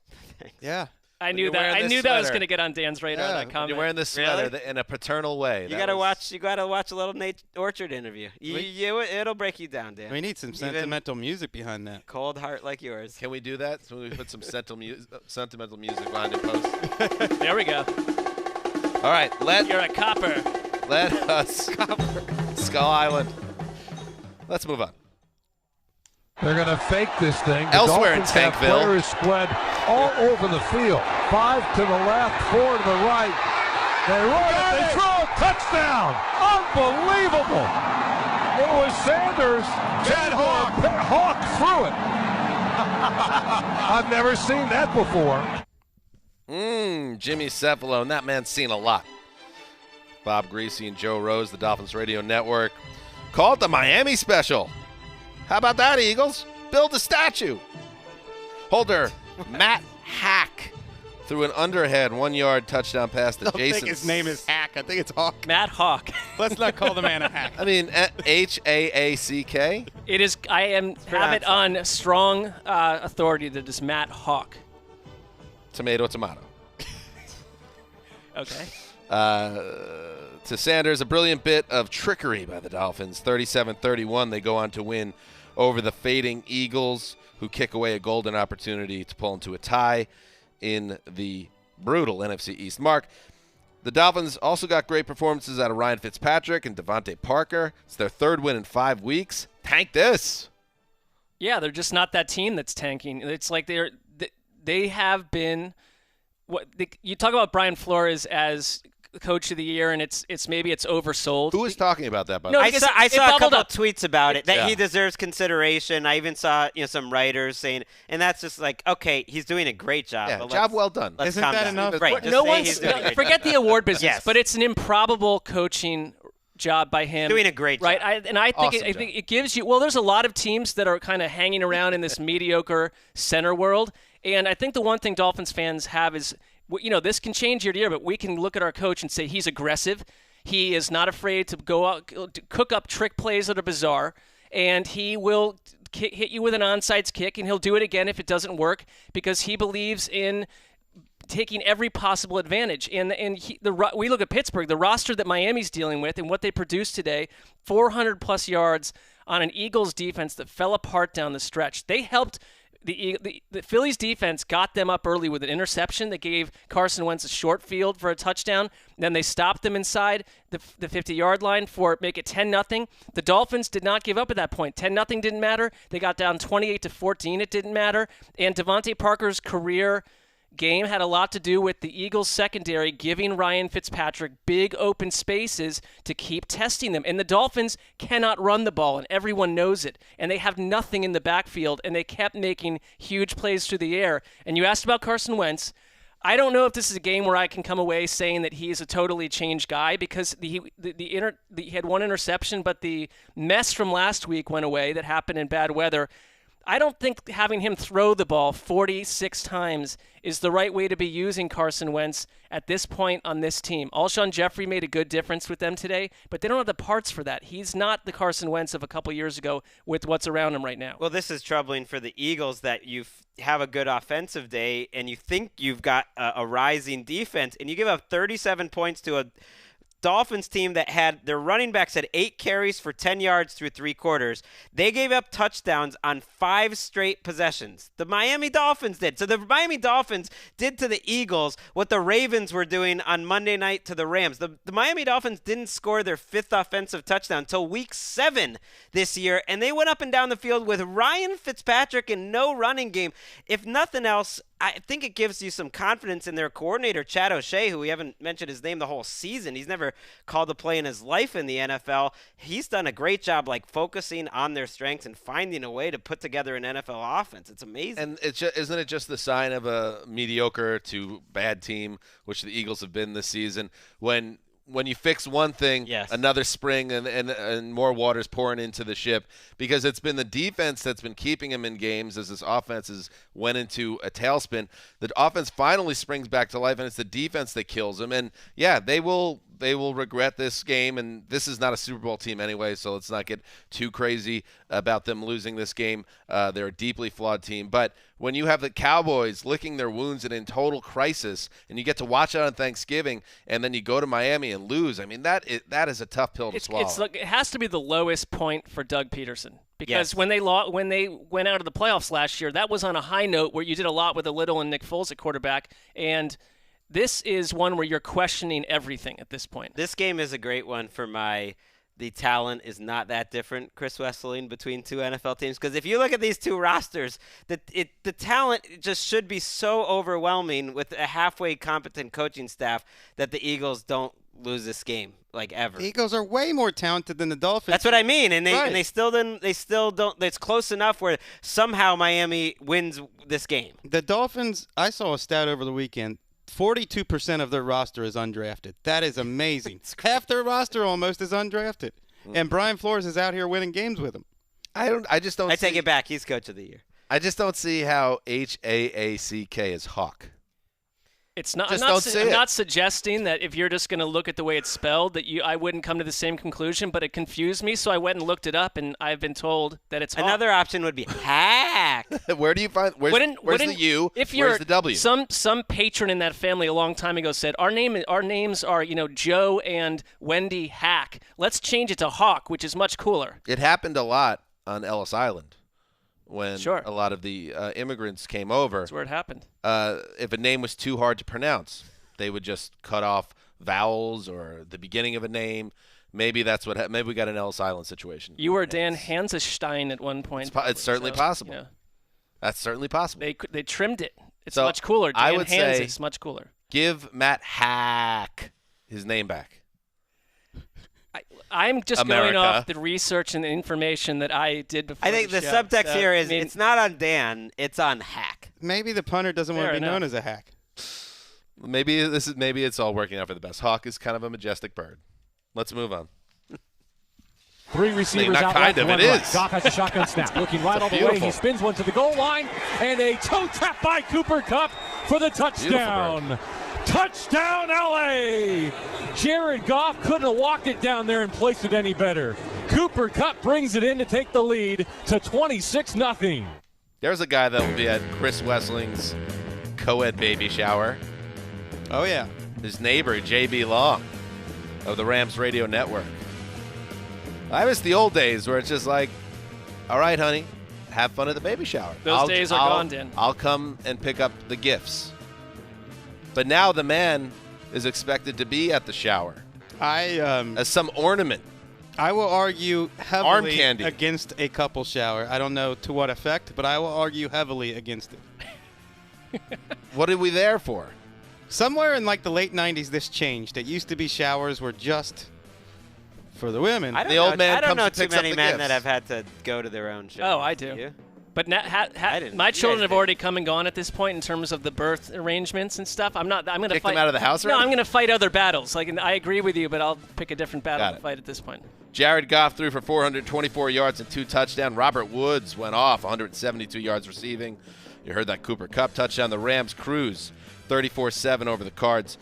Yeah. I knew that was going to get on Dan's radar. That comment. You're wearing this sweater in a paternal way. You gotta watch a little Nate Orchard interview. It'll break you down, Dan. We need some sentimental music behind that. Cold heart like yours. Can we do that? So we put some sentimental music behind it post. There we go. All right, you're a copper. Let us Skull Island. Let's move on. They're going to fake this thing. The Elsewhere in Dolphins have Tankville. players spread all over the field. 5 to the left, 4 to the right. They run it, they throw a touchdown. Unbelievable. It was Sanders. Chad Hawk threw it. I've never seen that before. Jimmy Cephalo, and that man's seen a lot. Bob Greasy and Joe Rose, the Dolphins Radio Network, called the Miami Special. How about that, Eagles? Build a statue. Holder Matt Hack threw an underhand 1-yard touchdown pass to I don't Jason. think his name is Hack. I think it's Hawk. Matt Hawk. Let's not call the man a hack. I mean, Haack. It is. I have it on strong authority that it's Matt Hawk. Tomato. Okay. To Sanders, a brilliant bit of trickery by the Dolphins. 37-31, they go on to win over the fading Eagles, who kick away a golden opportunity to pull into a tie in the brutal NFC East. Mark, The Dolphins also got great performances out of Ryan Fitzpatrick and Devontae Parker. It's their third win in 5 weeks. Tank this. Yeah, they're just not that team that's tanking. It's like they have been. You talk about Brian Flores as Coach of the Year, and it's oversold. Who is talking about that? By the No, way, I saw a couple up. tweets about it that Yeah. he deserves consideration. I even saw some writers saying, and that's just like, okay, he's doing a great job. yeah, but job well done. let's Isn't calm that down. enough? Right. Just No say one's he's doing a great forget job. the award business, Yes. but it's an improbable coaching job by him. Doing a great right? job. I think Awesome I think it gives you. Well, there's a lot of teams that are kind of hanging around in this mediocre center world, and I think the one thing Dolphins fans have is, this can change year to year, but we can look at our coach and say he's aggressive. He is not afraid to go out, to cook up trick plays that are bizarre, and he will hit you with an onside kick, and he'll do it again if it doesn't work because he believes in taking every possible advantage. We look at Pittsburgh, the roster that Miami's dealing with, and what they produced today, 400-plus yards on an Eagles defense that fell apart down the stretch. They helped. The Phillies defense got them up early with an interception that gave Carson Wentz a short field for a touchdown. Then they stopped them inside the 50-yard line for make it 10-0. The Dolphins did not give up at that point. 10-0 didn't matter. They got down 28-14. It didn't matter. And Devontae Parker's career game had a lot to do with the Eagles secondary giving Ryan Fitzpatrick big open spaces to keep testing them. And the Dolphins cannot run the ball, and everyone knows it. And they have nothing in the backfield, and they kept making huge plays through the air. And you asked about Carson Wentz. I don't know if this is a game where I can come away saying that he is a totally changed guy because he had one interception, but the mess from last week went away that happened in bad weather. I don't think having him throw the ball 46 times is the right way to be using Carson Wentz at this point on this team. Alshon Jeffrey made a good difference with them today, but they don't have the parts for that. He's not the Carson Wentz of a couple years ago with what's around him right now. Well, this is troubling for the Eagles that you have a good offensive day and you think you've got a rising defense, and you give up 37 points to a Dolphins team that had their running backs had 8 carries for 10 yards through 3 quarters. They gave up touchdowns on 5 straight possessions. The Miami Dolphins did. So the Miami Dolphins did to the Eagles what the Ravens were doing on Monday night to the Rams. The Miami Dolphins didn't score their 5th offensive touchdown until week 7 this year, and they went up and down the field with Ryan Fitzpatrick and no running game. If nothing else, I think it gives you some confidence in their coordinator, Chad O'Shea, who we haven't mentioned his name the whole season. He's never called a play in his life in the NFL. He's done a great job focusing on their strengths and finding a way to put together an NFL offense. It's amazing. And isn't it just the sign of a mediocre to bad team, which the Eagles have been this season, when you fix one thing, yes, another spring and more water's pouring into the ship, because it's been the defense that's been keeping him in games as this offense has went into a tailspin. The offense finally springs back to life, and it's the defense that kills him. And, yeah, they will regret this game, and this is not a Super Bowl team anyway, so let's not get too crazy about them losing this game. They're a deeply flawed team. But when you have the Cowboys licking their wounds and in total crisis, and you get to watch it on Thanksgiving, and then you go to Miami and lose, I mean, that is a tough pill to swallow. It has to be the lowest point for Doug Peterson. Because Yes. when they went out of the playoffs last year, that was on a high note where you did a lot with a Little and Nick Foles at quarterback, and this is one where you're questioning everything at this point. This game is a great one for the talent is not that different, Chris Wesseling, between two NFL teams. Because if you look at these two rosters, the talent just should be so overwhelming with a halfway competent coaching staff that the Eagles don't lose this game ever. The Eagles are way more talented than the Dolphins. That's what I mean, and Right. they still don't. It's close enough where somehow Miami wins this game. The Dolphins, I saw a stat over the weekend. 42% of their roster is undrafted. That is amazing. Half their roster almost is undrafted. And Brian Flores is out here winning games with them. I just don't I take it back. He's coach of the year. I just don't see how HAACK is Hawk. It's not. Just I'm not, don't say I'm it. not suggesting that if you're just going to look at the way it's spelled, that I wouldn't come to the same conclusion. But it confused me, so I went and looked it up, and I've been told that it's Hawk. Another option would be hack. Where do you find where's the U? If you're where's the W? some patron in that family a long time ago said our names are Joe and Wendy Hack. Let's change it to Hawk, which is much cooler. It happened a lot on Ellis Island when Sure. a lot of the immigrants came over. That's where it happened. If a name was too hard to pronounce, they would just cut off vowels or the beginning of a name. Maybe that's what. Maybe we got an Ellis Island situation. You were Dan Hansestein at one point. It's certainly possible. Yeah. That's certainly possible. They trimmed it. It's So, much cooler. Dan I would Hans say is much cooler. Give Matt Hack his name back. I'm just going America. off the research and the information that I did before. I think the show. subtext So, here is I mean, it's not on Dan, it's on Hack. Maybe the punter doesn't want Fair to be enough. known as a hack. Maybe it's all working out for the best. Hawk is kind of a majestic bird. Let's move on. 3 receivers not out kind left, of, one it right. is. Goff has a shotgun snap. Looking right all the way. beautiful. He spins one to the goal line. And a toe tap by Cooper Kupp for the touchdown. Touchdown, L.A. Jared Goff couldn't have walked it down there and placed it any better. Cooper Kupp brings it in to take the lead to 26-0. There's a guy that will be at Chris Wessling's co-ed baby shower. Oh, yeah. His neighbor, J.B. Long of the Rams Radio Network. I miss the old days where it's just like, all right, honey, have fun at the baby shower. Those days are gone, Dan. I'll come and pick up the gifts. But now the man is expected to be at the shower as some ornament. I will argue Arm heavily candy. against a couple shower. I don't know to what effect, but I will argue heavily against it. What are we there for? Somewhere in like the late 90s, this changed. It used to be showers were just for the women. I don't The know, old man I don't comes know and too picks up many the men gifts. that have had to go to their own show. Oh, I do. You? But I didn't. my You children guys have did. already come and gone at this point in terms of the birth arrangements and stuff. I'm going to Kick fight them out of the house No, already? I'm going to fight other battles. Like, and I agree with you, but I'll pick a different battle Got to it. fight at this point. Jared Goff threw for 424 yards and 2 touchdowns. Robert Woods went off, 172 yards receiving. You heard that Cooper Kupp touchdown. The Rams cruise 34-7 over the Cards.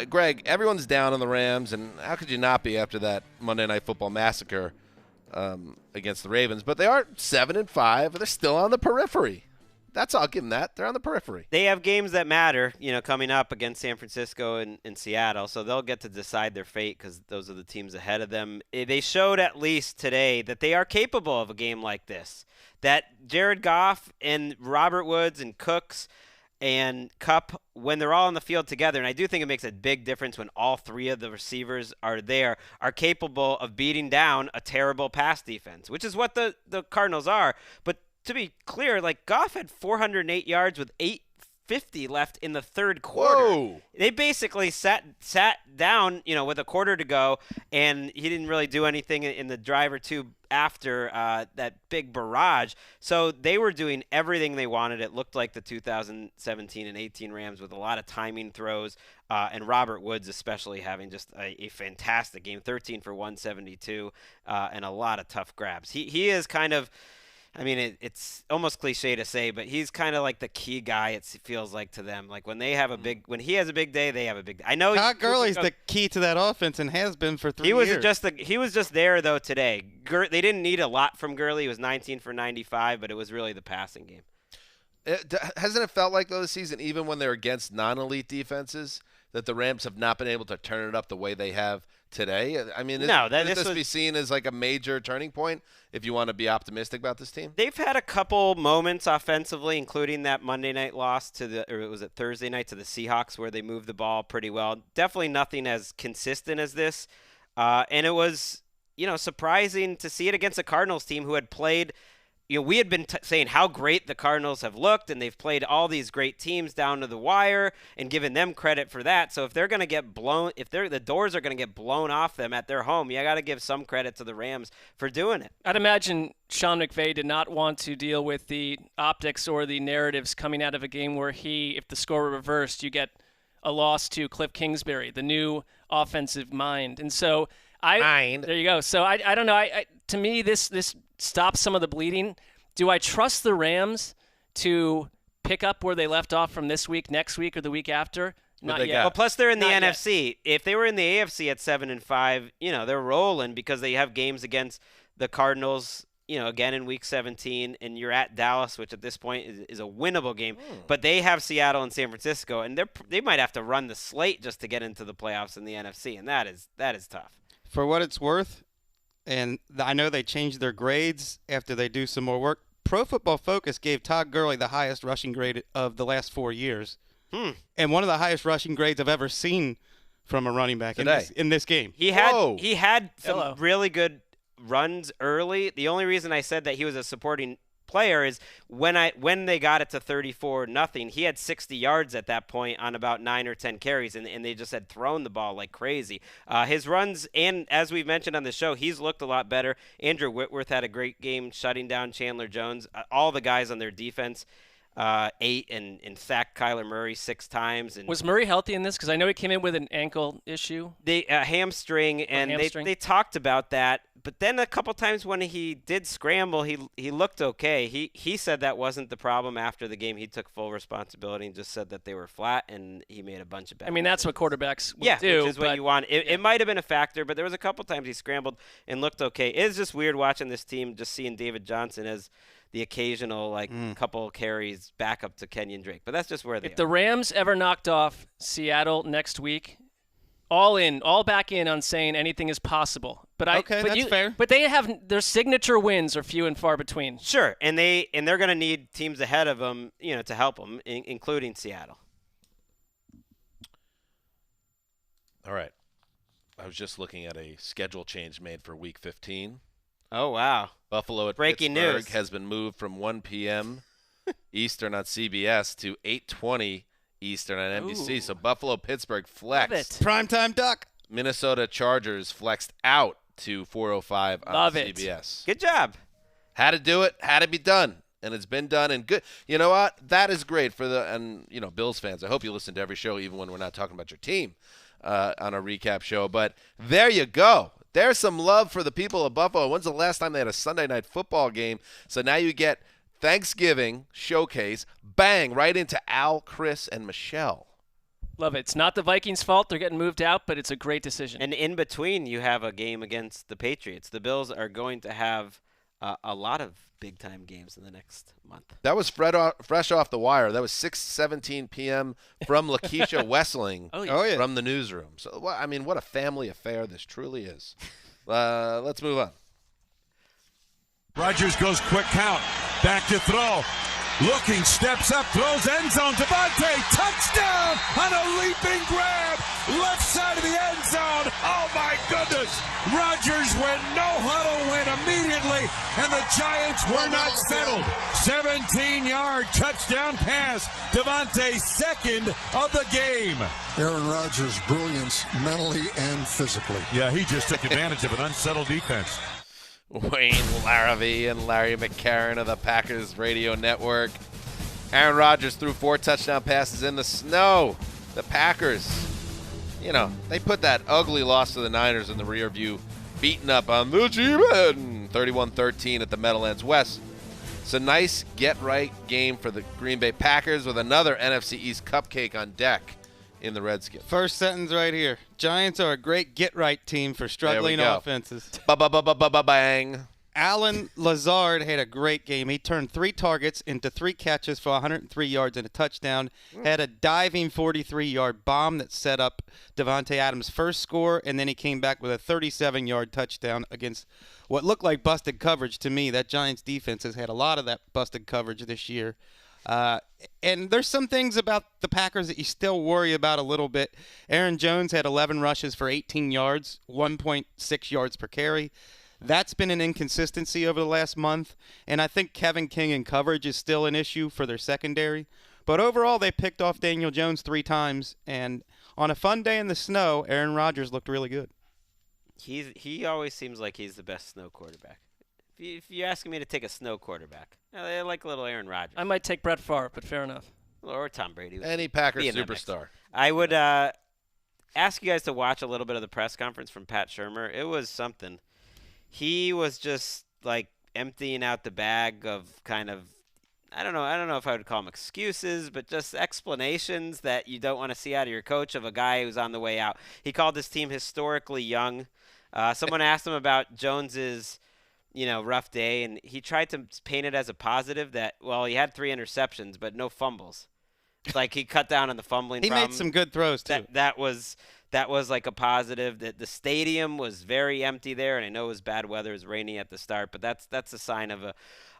Greg, everyone's down on the Rams, and how could you not be after that Monday Night Football massacre against the Ravens? But they are 7-5. They're still on the periphery. That's all. I'll give them that. They're on the periphery. They have games that matter, coming up against San Francisco and Seattle, so they'll get to decide their fate because those are the teams ahead of them. They showed at least today that they are capable of a game like this, that Jared Goff and Robert Woods and Cooks and Kupp, when they're all on the field together, and I do think it makes a big difference when all 3 of the receivers are there, are capable of beating down a terrible pass defense, which is what the Cardinals are. But to be clear, like Goff had 408 yards with 8:50 left in the third quarter. Whoa. They basically sat down, with a quarter to go, and he didn't really do anything in the drive or two after that big barrage. So they were doing everything they wanted. It looked like the 2017 and 18 Rams with a lot of timing throws, and Robert Woods especially having just a fantastic game, 13 for 172, and a lot of tough grabs. He is kind of, it's almost cliche to say, but he's kind of like the key guy. It feels like to them, like when he has a big day, they have a big day. I know Todd Gurley's the key to that offense and has been for 3 he was years. he was just there though today. They didn't need a lot from Gurley. He was 19 for 95, but it was really the passing game. Hasn't it felt like, though, this season, even when they're against non-elite defenses, that the Rams have not been able to turn it up the way they have today? I mean, this be seen as like a major turning point if you want to be optimistic about this team? They've had a couple moments offensively, including that Monday night loss Thursday night to the Seahawks where they moved the ball pretty well. Definitely nothing as consistent as this. And it was, surprising to see it against a Cardinals team who had played – we had been saying how great the Cardinals have looked, and they've played all these great teams down to the wire and given them credit for that. So if they're going to get blown, the doors are going to get blown off them at their home, you got to give some credit to the Rams for doing it. I'd imagine Sean McVay did not want to deal with the optics or the narratives coming out of a game where if the score were reversed, you get a loss to Cliff Kingsbury, the new offensive mind. And so there you go. So I don't know. To me, this stops some of the bleeding. Do I trust the Rams to pick up where they left off from this week, next week, or the week after? Not yet. Well, plus they're in the Not yet. NFC. If they were in the AFC at 7-5, they're rolling because they have games against the Cardinals, again in Week 17, and you're at Dallas, which at this point is a winnable game. But they have Seattle and San Francisco, and they might have to run the slate just to get into the playoffs in the NFC, and that is tough. For what it's worth, and I know they changed their grades after they do some more work. Pro Football Focus gave Todd Gurley the highest rushing grade of the last 4 years, and one of the highest rushing grades I've ever seen from a running back Today. in this game. He had Whoa. he had some Hello. really good runs early. The only reason I said that he was a supporting player is when they got it to 34-0, he had 60 yards at that point on about 9 or 10 carries, and they just had thrown the ball like crazy. His runs, and as we've mentioned on the show, he's looked a lot better. Andrew Whitworth had a great game shutting down Chandler Jones. All the guys on their defense 8 and sacked Kyler Murray 6 times. And Was Murray healthy in this? Because I know he came in with an ankle issue. they hamstring, and hamstring. they talked about that. But then a couple times when he did scramble, he looked okay. He said that wasn't the problem after the game. He took full responsibility and just said that they were flat, and he made a bunch of bad I mean, that's what decisions. quarterbacks would Yeah, do. which is what but you want. It might have been a factor, but there was a couple times he scrambled and looked okay. It's just weird watching this team, just seeing David Johnson as the occasional couple carries back up to Kenyon Drake. But that's just where they If the Rams ever knocked off Seattle next week, all back in on saying anything is possible. But That's fair. But they have their signature wins are few and far between. Sure, and they're going to need teams ahead of them, to help them, including Seattle. All right. I was just looking at a schedule change made for Week 15. Oh wow! Buffalo at Breaking Pittsburgh news. has been moved from 1 p.m. Eastern on CBS to 8:20 Eastern on NBC. Ooh. So Buffalo Pittsburgh Love flexed. it. Primetime duck. Minnesota Chargers flexed out to 4:05 on Love it. CBS. Good job. Had to do it. Had to be done. And it's been done. And good. You know what? That is great for Bills fans. I hope you listen to every show, even when we're not talking about your team on a recap show. But there you go. There's some love for the people of Buffalo. When's the last time they had a Sunday night football game? So now you get Thanksgiving showcase, bang, right into Al, Chris, and Michelle. Love it. It's not the Vikings' fault they're getting moved out, but it's a great decision. And in between, you have a game against the Patriots. The Bills are going to have a lot of big-time games in the next month. That was fresh off the wire. That was 6:17 p.m. from Lakeisha Wessling yeah. from the newsroom. So, what a family affair this truly is. Let's move on. Rodgers goes quick count. Back to throw. Looking, steps up, throws end zone. Devontae, touchdown on a leaping grab. Left side of the end zone. Oh, my goodness. Rodgers went no huddle win immediately, and the Giants were not settled. 17-yard touchdown pass. Devontae, second of the game. Aaron Rodgers' brilliance mentally and physically. Yeah, he just took advantage of an unsettled defense. Wayne Larrivee and Larry McCarron of the Packers Radio Network. Aaron Rodgers threw 4 touchdown passes in the snow. The Packers, they put that ugly loss to the Niners in the rear view, beaten up on the G-Men, 31-13 at the Meadowlands West. It's a nice get-right game for the Green Bay Packers with another NFC East cupcake on deck in the Redskins. First sentence right here. Giants are a great get-right team for struggling go. offenses. Bang. Allen Lazard had a great game. He turned 3 targets into 3 catches for 103 yards and a touchdown. Had a diving 43-yard bomb that set up Devontae Adams' first score, and then he came back with a 37-yard touchdown against what looked like busted coverage to me. That Giants defense has had a lot of that busted coverage this year. And there's some things about the Packers that you still worry about a little bit. Aaron Jones had 11 rushes for 18 yards, 1.6 yards per carry. That's been an inconsistency over the last month, and I think Kevin King in coverage is still an issue for their secondary. But overall, they picked off Daniel Jones 3 times, and on a fun day in the snow, Aaron Rodgers looked really good. He always seems like he's the best snow quarterback. If you're asking me to take a snow quarterback, I like a little Aaron Rodgers. I might take Brett Favre, but fair enough. Or Tom Brady. Any Packers Be in that mix. superstar. I would ask you guys to watch a little bit of the press conference from Pat Shurmur. It was something. He was just like emptying out the bag of kind of, I don't know if I would call them excuses, but just explanations that you don't want to see out of your coach of a guy who's on the way out. He called this team historically young. Someone asked him about Jones's, rough day, and he tried to paint it as a positive that, well, he had 3 interceptions, but no fumbles. Like he cut down on the fumbling He problem. made some good throws, too. That was like a positive. That the stadium was very empty there, and I know it was bad weather, it was rainy at the start, but that's a sign of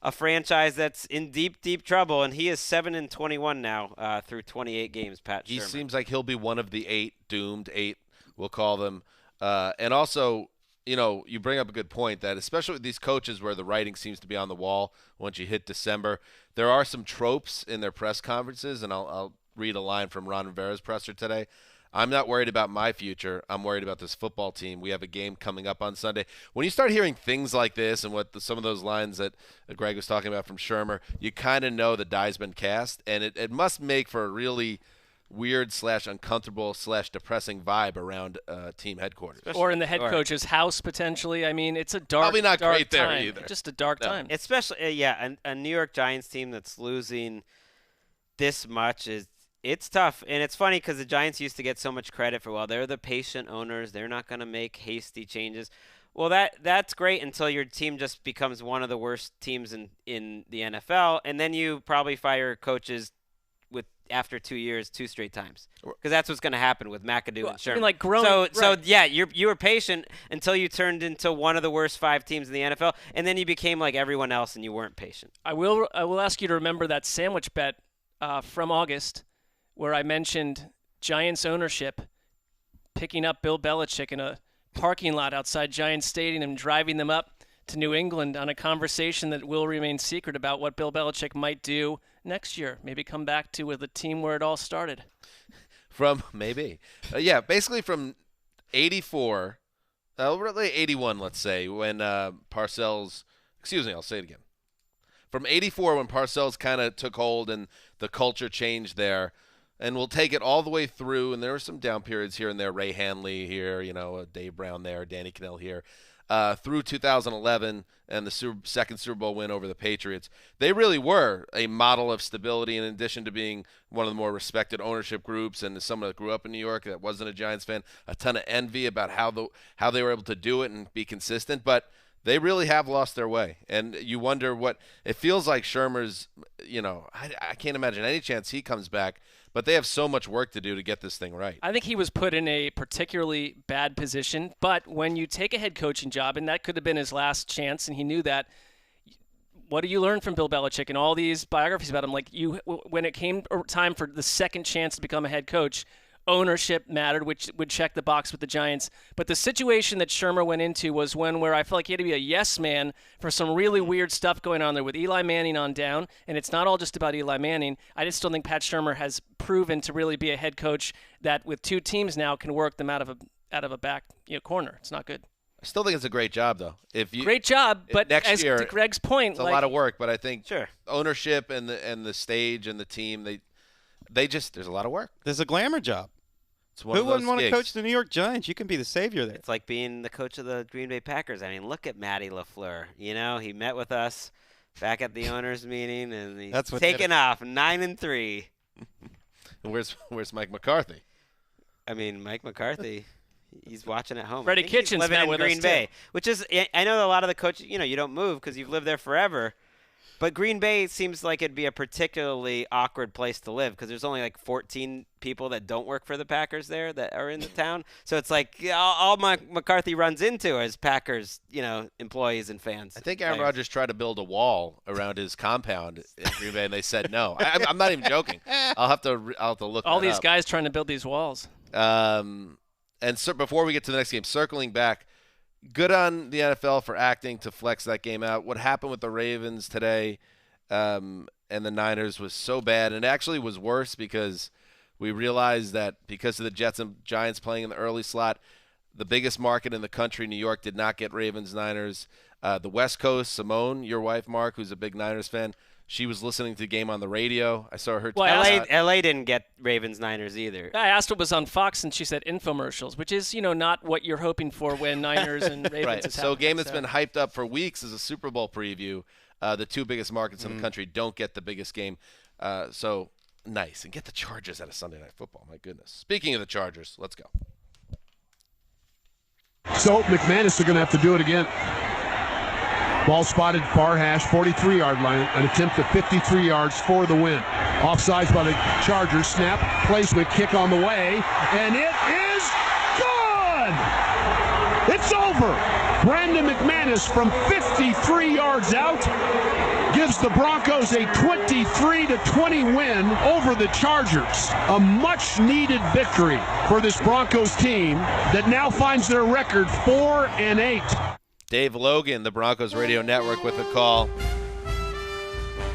a franchise that's in deep trouble. And he is 7-21 now through 28 games. Pat Shurmur. He seems like he'll be one of the 8 doomed 8 we'll call them. And also, you bring up a good point that especially with these coaches where the writing seems to be on the wall once you hit December, there are some tropes in their press conferences, and I'll read a line from Ron Rivera's presser today. I'm not worried about my future. I'm worried about this football team. We have a game coming up on Sunday. When you start hearing things like this and some of those lines that Greg was talking about from Shurmur, you kind of know the die's been cast, and it must make for a really weird / uncomfortable / depressing vibe around team headquarters. Or in the head coach's house, potentially. I mean, it's a dark, probably not dark great there time. either. Just a dark time. Especially, a New York Giants team that's losing this much it's tough. And it's funny because the Giants used to get so much credit for, they're the patient owners. They're not going to make hasty changes. Well, that's great until your team just becomes one of the worst teams in the NFL, and then you probably fire coaches after 2 years, 2 straight times, because that's what's going to happen with McAdoo and Shurmur. I mean, like growing, so yeah, you were patient until you turned into one of the worst 5 teams in the NFL, and then you became like everyone else, and you weren't patient. I will ask you to remember that sandwich bet from August, where I mentioned Giants ownership picking up Bill Belichick in a parking lot outside Giants Stadium and driving them up to New England on a conversation that will remain secret about what Bill Belichick might do next year. Maybe come back to with the team where it all started. Basically from 84, really 81, let's say, when Parcells – I'll say it again. From 84, when Parcells kind of took hold and the culture changed there, and we'll take it all the way through, and there were some down periods here and there, Ray Hanley here, Dave Brown there, Danny Cannell here, through 2011 and the second Super Bowl win over the Patriots. They really were a model of stability, in addition to being one of the more respected ownership groups, and as someone that grew up in New York that wasn't a Giants fan, a ton of envy about how they were able to do it and be consistent, but they really have lost their way. And you wonder what – it feels like Shurmur's, I can't imagine any chance he comes back, but they have so much work to do to get this thing right. I think he was put in a particularly bad position, but when you take a head coaching job, and that could have been his last chance, and he knew that, what do you learn from Bill Belichick and all these biographies about him? Like, when it came time for the second chance to become a head coach, ownership mattered, which would check the box with the Giants. But the situation that Shurmur went into was one where I felt like he had to be a yes man for some really weird stuff going on there with Eli Manning on down. And it's not all just about Eli Manning. I just don't think Pat Shurmur has proven to really be a head coach that with 2 teams now can work them out of a back corner. It's not good. I still think it's a great job, though. Great job, but next year, to Greg's point, it's a lot of work. But I think ownership and the stage and the team, there's a lot of work. There's a glamour job. Who wouldn't want to coach the New York Giants? You can be the savior there. It's like being the coach of the Green Bay Packers. I mean, look at Matty LaFleur. He met with us back at the owners' meeting, and he's taken off 9-3. And where's Mike McCarthy? I mean, Mike McCarthy, he's watching at home. Freddie Kitchens living met in with Green us Bay, too. which is, I know a lot of the coaches, you don't move because you've lived there forever. But Green Bay seems like it'd be a particularly awkward place to live because there's only like 14 people that don't work for the Packers there that are in the town. So it's like all McCarthy runs into is Packers, employees and fans. I think Aaron Rodgers tried to build a wall around his compound in Green Bay, and they said no. I'm not even joking. I'll have to look. All these up. guys trying to build these walls. And so before we get to the next game, circling back. Good on the NFL for acting to flex that game out. What happened with the Ravens today and the Niners was so bad, and it actually was worse because we realized that because of the Jets and Giants playing in the early slot, the biggest market in the country, New York, did not get Ravens-Niners. The West Coast, Simone, your wife, Mark, who's a big Niners fan, she was listening to the game on the radio. I saw her. LA didn't get Ravens-Niners either. I asked what was on Fox, and she said infomercials, which is, not what you're hoping for when Niners and Ravens right. is So a happening. game that's been hyped up for weeks as a Super Bowl preview. The 2 biggest markets in the country don't get the biggest game. So nice. And get the Chargers out of Sunday Night Football. My goodness. Speaking of the Chargers, let's go. So McManus are going to have to do it again. Ball spotted far hash, 43-yard line. An attempt at 53 yards for the win. Offsides by the Chargers. Snap, placement, kick on the way, and it is good! It's over! Brandon McManus from 53 yards out gives the Broncos a 23-20 win over the Chargers. A much-needed victory for this Broncos team that now finds their record 4-8. Dave Logan, the Broncos Radio Network, with a call.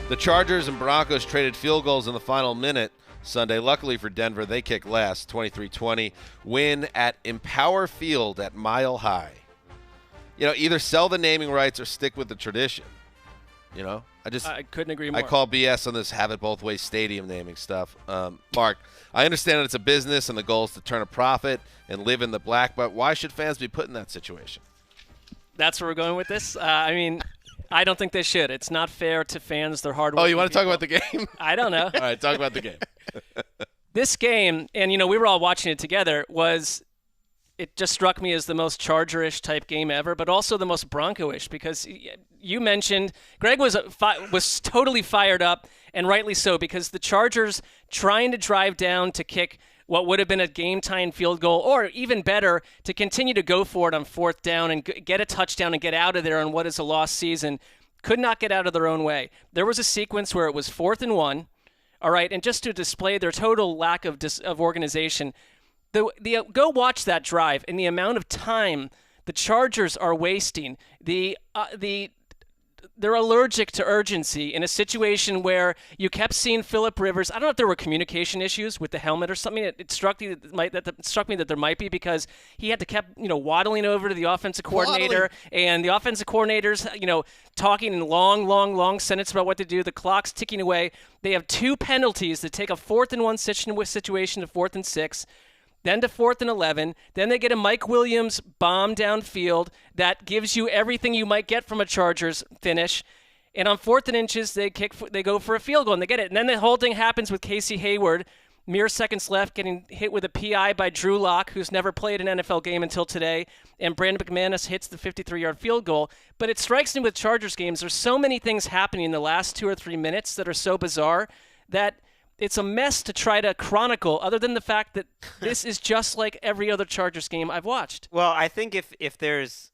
The Chargers and Broncos traded field goals in the final minute Sunday. Luckily for Denver, they kicked last, 23-20. Win at Empower Field at Mile High. You know, either sell the naming rights or stick with the tradition. You know, I couldn't agree more. I call BS on this have it both ways stadium naming stuff. Mark, I understand that it's a business and the goal is to turn a profit and live in the black, but why should fans be put in that situation? That's where we're going with this. I mean, I don't think they should. It's not fair to fans. They're hard. Oh, you want to talk about the game? I don't know. All right, talk about the game. This game, and you know, we were all watching it together, it just struck me as the most Charger-ish type game ever, but also the most Bronco-ish, because you mentioned Greg was totally fired up, and rightly so, because the Chargers trying to drive down to kick what would have been a game-time field goal, or even better, to continue to go for it on fourth down and get a touchdown and get out of there on what is a lost season, could not get out of their own way. There was a sequence where it was 4th and 1, all right, and just to display their total lack of organization, go watch that drive and the amount of time the Chargers are wasting. They're allergic to urgency in a situation where you kept seeing Phillip Rivers. I don't know if there were communication issues with the helmet or something. It struck me that there might be, because he had to kept waddling over to the offensive coordinator, and the offensive coordinator's talking in long sentences about what to do. The clock's ticking away. They have 2 penalties that take a 4th and 1 situation to 4th and 6. Then to 4th and 11. Then they get a Mike Williams bomb downfield that gives you everything you might get from a Chargers finish. And on 4th and inches, they go for a field goal, and they get it. And then the whole thing happens with Casey Hayward, mere seconds left, getting hit with a PI by Drew Lock, who's never played an NFL game until today. And Brandon McManus hits the 53-yard field goal. But it strikes me with Chargers games, there's so many things happening in the last 2 or 3 minutes that are so bizarre that it's a mess to try to chronicle, other than the fact that this is just like every other Chargers game I've watched. Well, I think if there's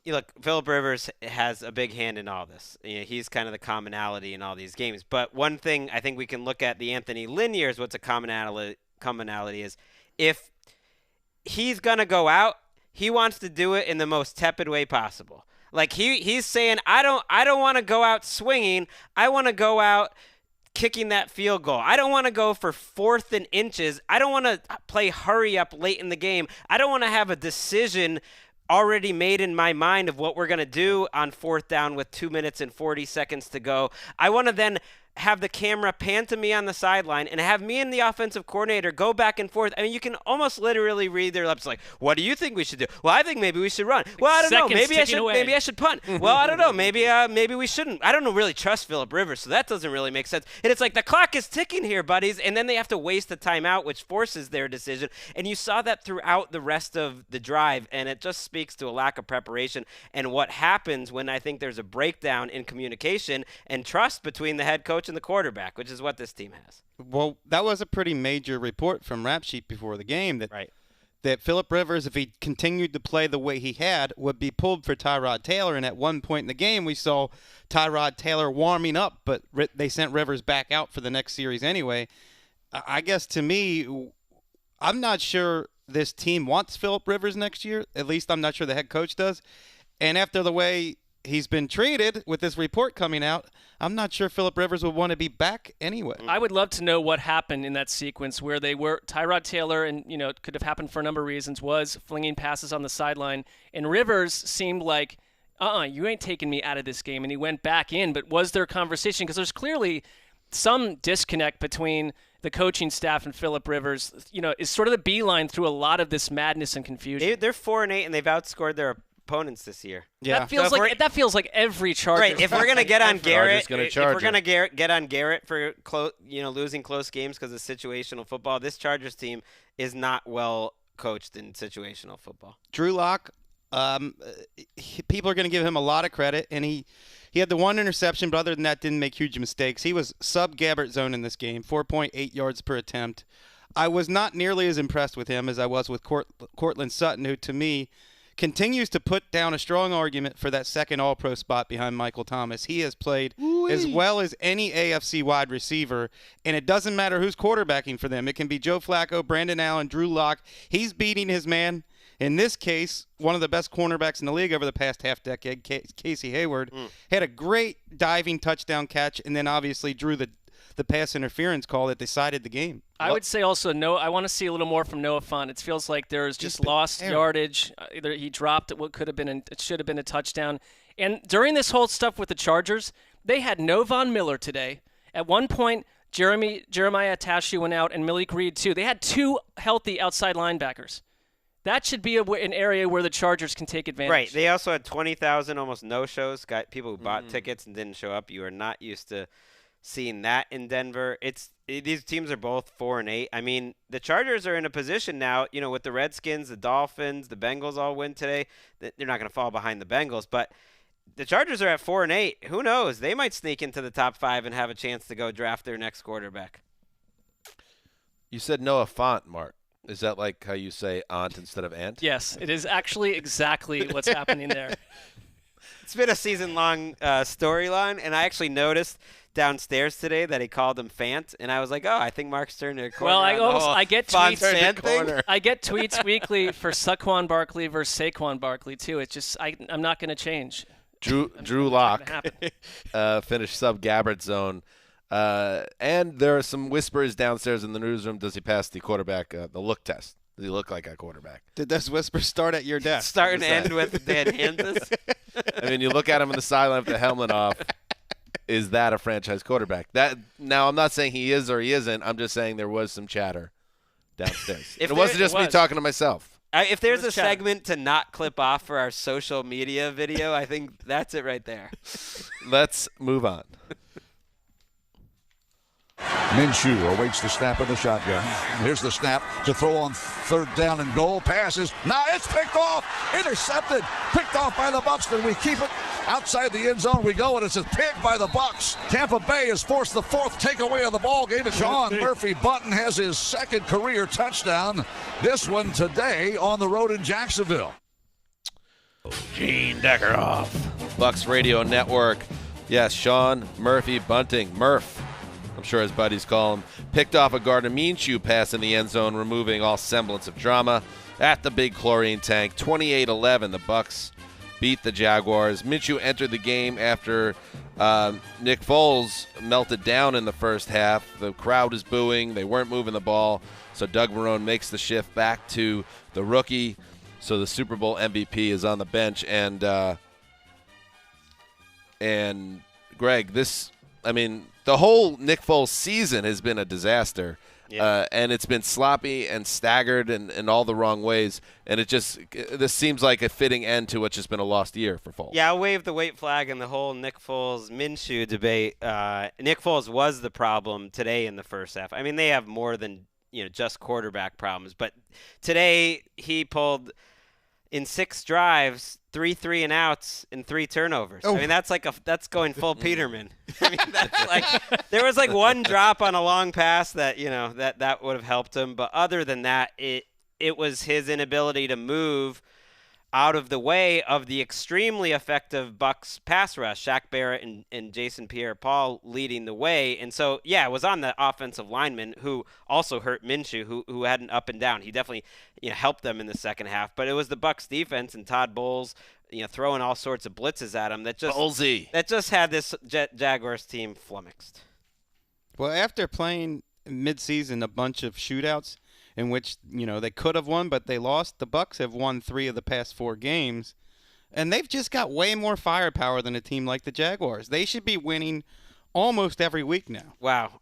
look, Phillip Rivers has a big hand in all this. He's kind of the commonality in all these games. But one thing I think we can look at the Anthony Lynn years, what's a commonality is, if he's gonna go out, he wants to do it in the most tepid way possible. Like he's saying, I don't want to go out swinging. I want to go out kicking that field goal. I don't want to go for 4th and inches. I don't want to play hurry up late in the game. I don't want to have a decision already made in my mind of what we're going to do on 4th down with 2 minutes and 40 seconds to go. I want to then have the camera pan to me on the sideline and have me and the offensive coordinator go back and forth. I mean, you can almost literally read their lips like, what do you think we should do? Well, I think maybe we should run. Well, I don't know. Maybe I should punt. Well, I don't know. Maybe we shouldn't. I don't really trust Phillip Rivers, so that doesn't really make sense. And it's like, the clock is ticking here, buddies, and then they have to waste the timeout, which forces their decision. And you saw that throughout the rest of the drive, and it just speaks to a lack of preparation and what happens when I think there's a breakdown in communication and trust between the head coach and the quarterback, which is what this team has. Well, that was a pretty major report from Rap Sheet before the game that Phillip Rivers, if he continued to play the way he had, would be pulled for Tyrod Taylor. And at one point in the game, we saw Tyrod Taylor warming up, but they sent Rivers back out for the next series anyway. I guess to me, I'm not sure this team wants Phillip Rivers next year. At least I'm not sure the head coach does. And after the way he's been treated with this report coming out, I'm not sure Phillip Rivers would want to be back anyway. I would love to know what happened in that sequence where they were Tyrod Taylor, and it could have happened for a number of reasons, was flinging passes on the sideline, and Rivers seemed like, you ain't taking me out of this game, and he went back in. But was there conversation? Because there's clearly some disconnect between the coaching staff and Phillip Rivers. Is sort of the beeline through a lot of this madness and confusion. They're 4-8, and they've outscored their opponents this year. Yeah, that feels like every Chargers. Right. If we're gonna get on Garrett, get on Garrett for losing close games because of situational football, this Chargers team is not well coached in situational football. Drew Lock, people are going to give him a lot of credit, and he had the one interception, but other than that, didn't make huge mistakes. He was sub-Gabbert zone in this game, 4.8 yards per attempt. I was not nearly as impressed with him as I was with Courtland Sutton, who to me continues to put down a strong argument for that second All-Pro spot behind Michael Thomas. He has played as well as any AFC wide receiver, and it doesn't matter who's quarterbacking for them. It can be Joe Flacco, Brandon Allen, Drew Lock. He's beating his man. In this case, one of the best cornerbacks in the league over the past half-decade, Casey Hayward, had a great diving touchdown catch, and then obviously drew the pass interference call that decided the game. I would say also I want to see a little more from Noah Fant. It feels like there's just lost yardage. Either he dropped what should have been a touchdown. And during this whole stuff with the Chargers, they had no Von Miller today. At one point, Jeremiah Attashi went out and Malik Reed too. They had 2 healthy outside linebackers. That should be an area where the Chargers can take advantage. Right. They also had 20,000 almost no-shows, people who bought tickets and didn't show up. You are not used to seeing that in Denver. These teams are both 4-8. I mean, the Chargers are in a position now, with the Redskins, the Dolphins, the Bengals all win today. They're not going to fall behind the Bengals, but the Chargers are at 4-8. Who knows? They might sneak into the top 5 and have a chance to go draft their next quarterback. You said Noah Fant, Mark. Is that like how you say aunt instead of aunt? Yes, it is actually exactly what's happening there. It's been a season-long storyline, and I actually noticed downstairs today that he called him Fant, and I was like, I think Mark's turning a corner. Well, I get tweets. I get tweets weekly for Saquon Barkley versus Saquon Barkley too. It's just I'm not going to change. Drew Lock finished sub-Gabbert zone. And there are some whispers downstairs in the newsroom. Does he pass the quarterback, the look test? Does he look like a quarterback? Did those whispers start at your desk? Start and end with Dan Hansis? I mean, you look at him on the sideline with the helmet off. Is that a franchise quarterback? Now, I'm not saying he is or he isn't. I'm just saying there was some chatter downstairs. It wasn't just me talking to myself. If there's a segment to not clip off for our social media video, I think that's it right there. Let's move on. Minshew awaits the snap of the shotgun. Here's the snap to throw on 3rd down and goal. Passes. Now it's picked off. Intercepted. Picked off by the Bucs. Then we keep it outside the end zone. We go, and it's a pick by the Bucs. Tampa Bay has forced the 4th takeaway of the ball game. Sean Murphy-Bunting has his 2nd career touchdown. This one today on the road in Jacksonville. Gene Deckerhoff. Bucs Radio Network. Yes, Sean Murphy-Bunting. Murph. I'm sure his buddies call him, picked off a Gardner Minshew pass in the end zone, removing all semblance of drama at the big chlorine tank. 28-11, the Bucs beat the Jaguars. Minshew entered the game after Nick Foles melted down in the first half. The crowd is booing. They weren't moving the ball. So Doug Marrone makes the shift back to the rookie. So the Super Bowl MVP is on the bench. And Greg, the whole Nick Foles season has been a disaster, and it's been sloppy and staggered in all the wrong ways, and this seems like a fitting end to what's just been a lost year for Foles. Yeah, I'll wave the white flag in the whole Nick Foles-Minshew debate. Nick Foles was the problem today in the first half. I mean, they have more than just quarterback problems, but today he pulled in 6 drives, 3 3-and-outs and 3 turnovers. I mean, that's going full Peterman. I mean, that's there was one drop on a long pass that that would have helped him, but other than that, it was his inability to move out of the way of the extremely effective Bucs pass rush, Shaq Barrett and Jason Pierre-Paul leading the way. And so, it was on the offensive lineman who also hurt Minshew, who had an up and down. He definitely helped them in the second half. But it was the Bucs defense and Todd Bowles throwing all sorts of blitzes at him that just had this Jaguars team flummoxed. Well, after playing midseason a bunch of shootouts, in which, they could have won, but they lost. The Bucs have won 3 of the past 4 games, and they've just got way more firepower than a team like the Jaguars. They should be winning almost every week now. Wow.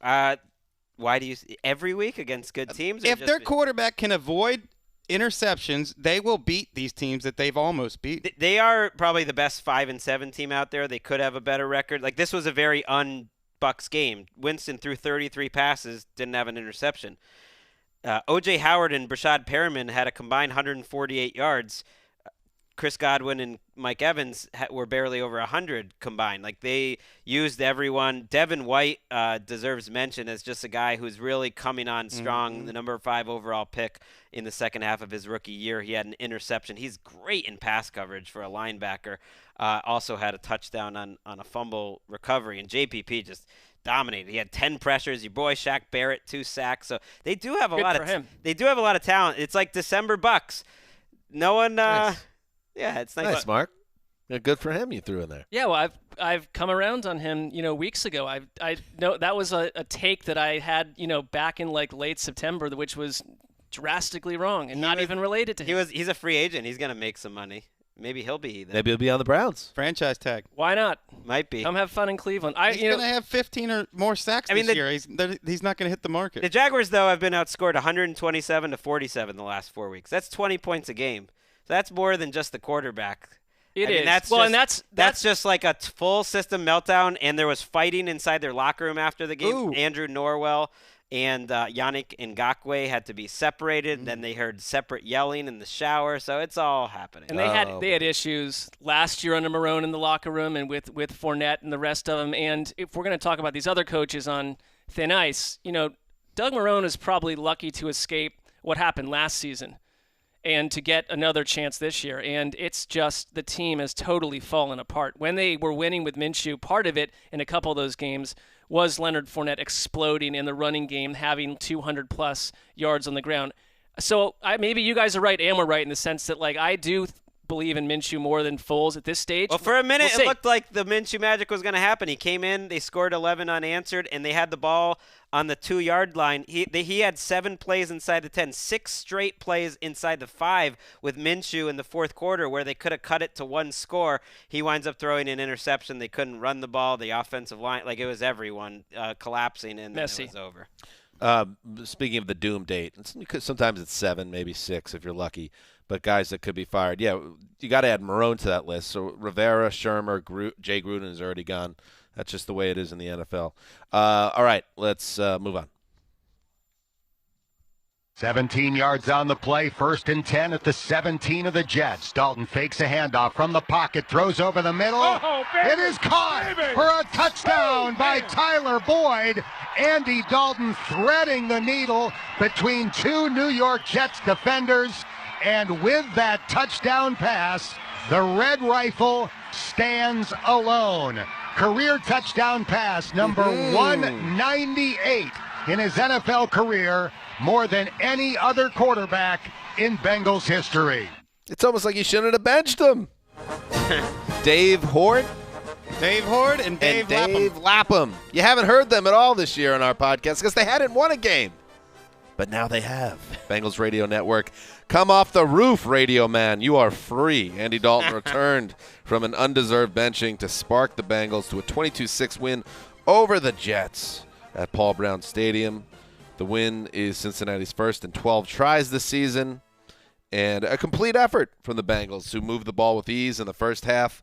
Why do you every week against good teams? If their quarterback can avoid interceptions, they will beat these teams that they've almost beat. They are probably the best 5-7 team out there. They could have a better record. This was a very un-Bucs game. Winston threw 33 passes, didn't have an interception. O.J. Howard and Brashad Perriman had a combined 148 yards. Chris Godwin and Mike Evans were barely over 100 combined. Like, they used everyone. Devin White deserves mention as just a guy who's really coming on strong, the number 5 overall pick in the second half of his rookie year. He had an interception. He's great in pass coverage for a linebacker. Also had a touchdown on a fumble recovery. And JPP just dominated. He had 10 pressures. Your boy Shaq Barrett, 2 sacks. So they do have a lot of they do have a lot of talent. It's like December Bucks. No one Nice. Yeah, it's nice. Nice, Mark. Yeah, good for him you threw in there. Yeah, well, I've come around on him, weeks ago. I know that was a take that I had, back in like late September, which was drastically wrong and not even related to him. He's a free agent. He's going to make some money. Maybe he'll be. Maybe he'll be on the Browns. Franchise tag. Why not? Might be. Come have fun in Cleveland. He's going to have 15 or more sacks this year. He's not going to hit the market. The Jaguars, though, have been outscored 127-47 the last 4 weeks. That's 20 points a game. So that's more than just the quarterback. It is. That's just like a full system meltdown, and there was fighting inside their locker room after the game. Ooh. Andrew Norwell and Yannick Ngakoue had to be separated. Then they heard separate yelling in the shower. So it's all happening. And they had issues last year under Marrone in the locker room and with Fournette and the rest of them. And if we're going to talk about these other coaches on thin ice, Doug Marrone is probably lucky to escape what happened last season and to get another chance this year. And it's just the team has totally fallen apart. When they were winning with Minshew, part of it in a couple of those games was Leonard Fournette exploding in the running game, having 200-plus yards on the ground. So maybe you guys are right and we're right in the sense that, I do believe in Minshew more than Foles at this stage. Well, for a minute, it looked like the Minshew magic was going to happen. He came in, they scored 11 unanswered, and they had the ball on the 2-yard line. He had 7 plays inside the 10, 6 straight plays inside the 5 with Minshew in the fourth quarter where they could have cut it to 1 score. He winds up throwing an interception. They couldn't run the ball. The offensive line, it was everyone collapsing, and then it was over. Speaking of the doom date, sometimes it's 7, maybe 6 if you're lucky. But guys that could be fired, yeah, you got to add Marrone to that list. So Rivera, Shermer, Jay Gruden is already gone. That's just the way it is in the NFL. All right, let's move on. 17 yards on the play, 1st and 10 at the 17 of the Jets. Dalton fakes a handoff from the pocket, throws over the middle. It is caught for a touchdown by Tyler Boyd. Andy Dalton threading the needle between 2 New York Jets defenders. And with that touchdown pass, the Red Rifle stands alone. Career touchdown pass number 198 in his NFL career, more than any other quarterback in Bengals history. It's almost like you shouldn't have benched him. Dave Horde and Dave Lapham. You haven't heard them at all this year on our podcast because they hadn't won a game. But now they have. Bengals Radio Network. Come off the roof, Radio Man. You are free. Andy Dalton returned from an undeserved benching to spark the Bengals to a 22-6 win over the Jets at Paul Brown Stadium. The win is Cincinnati's first in 12 tries this season, and a complete effort from the Bengals, who moved the ball with ease in the first half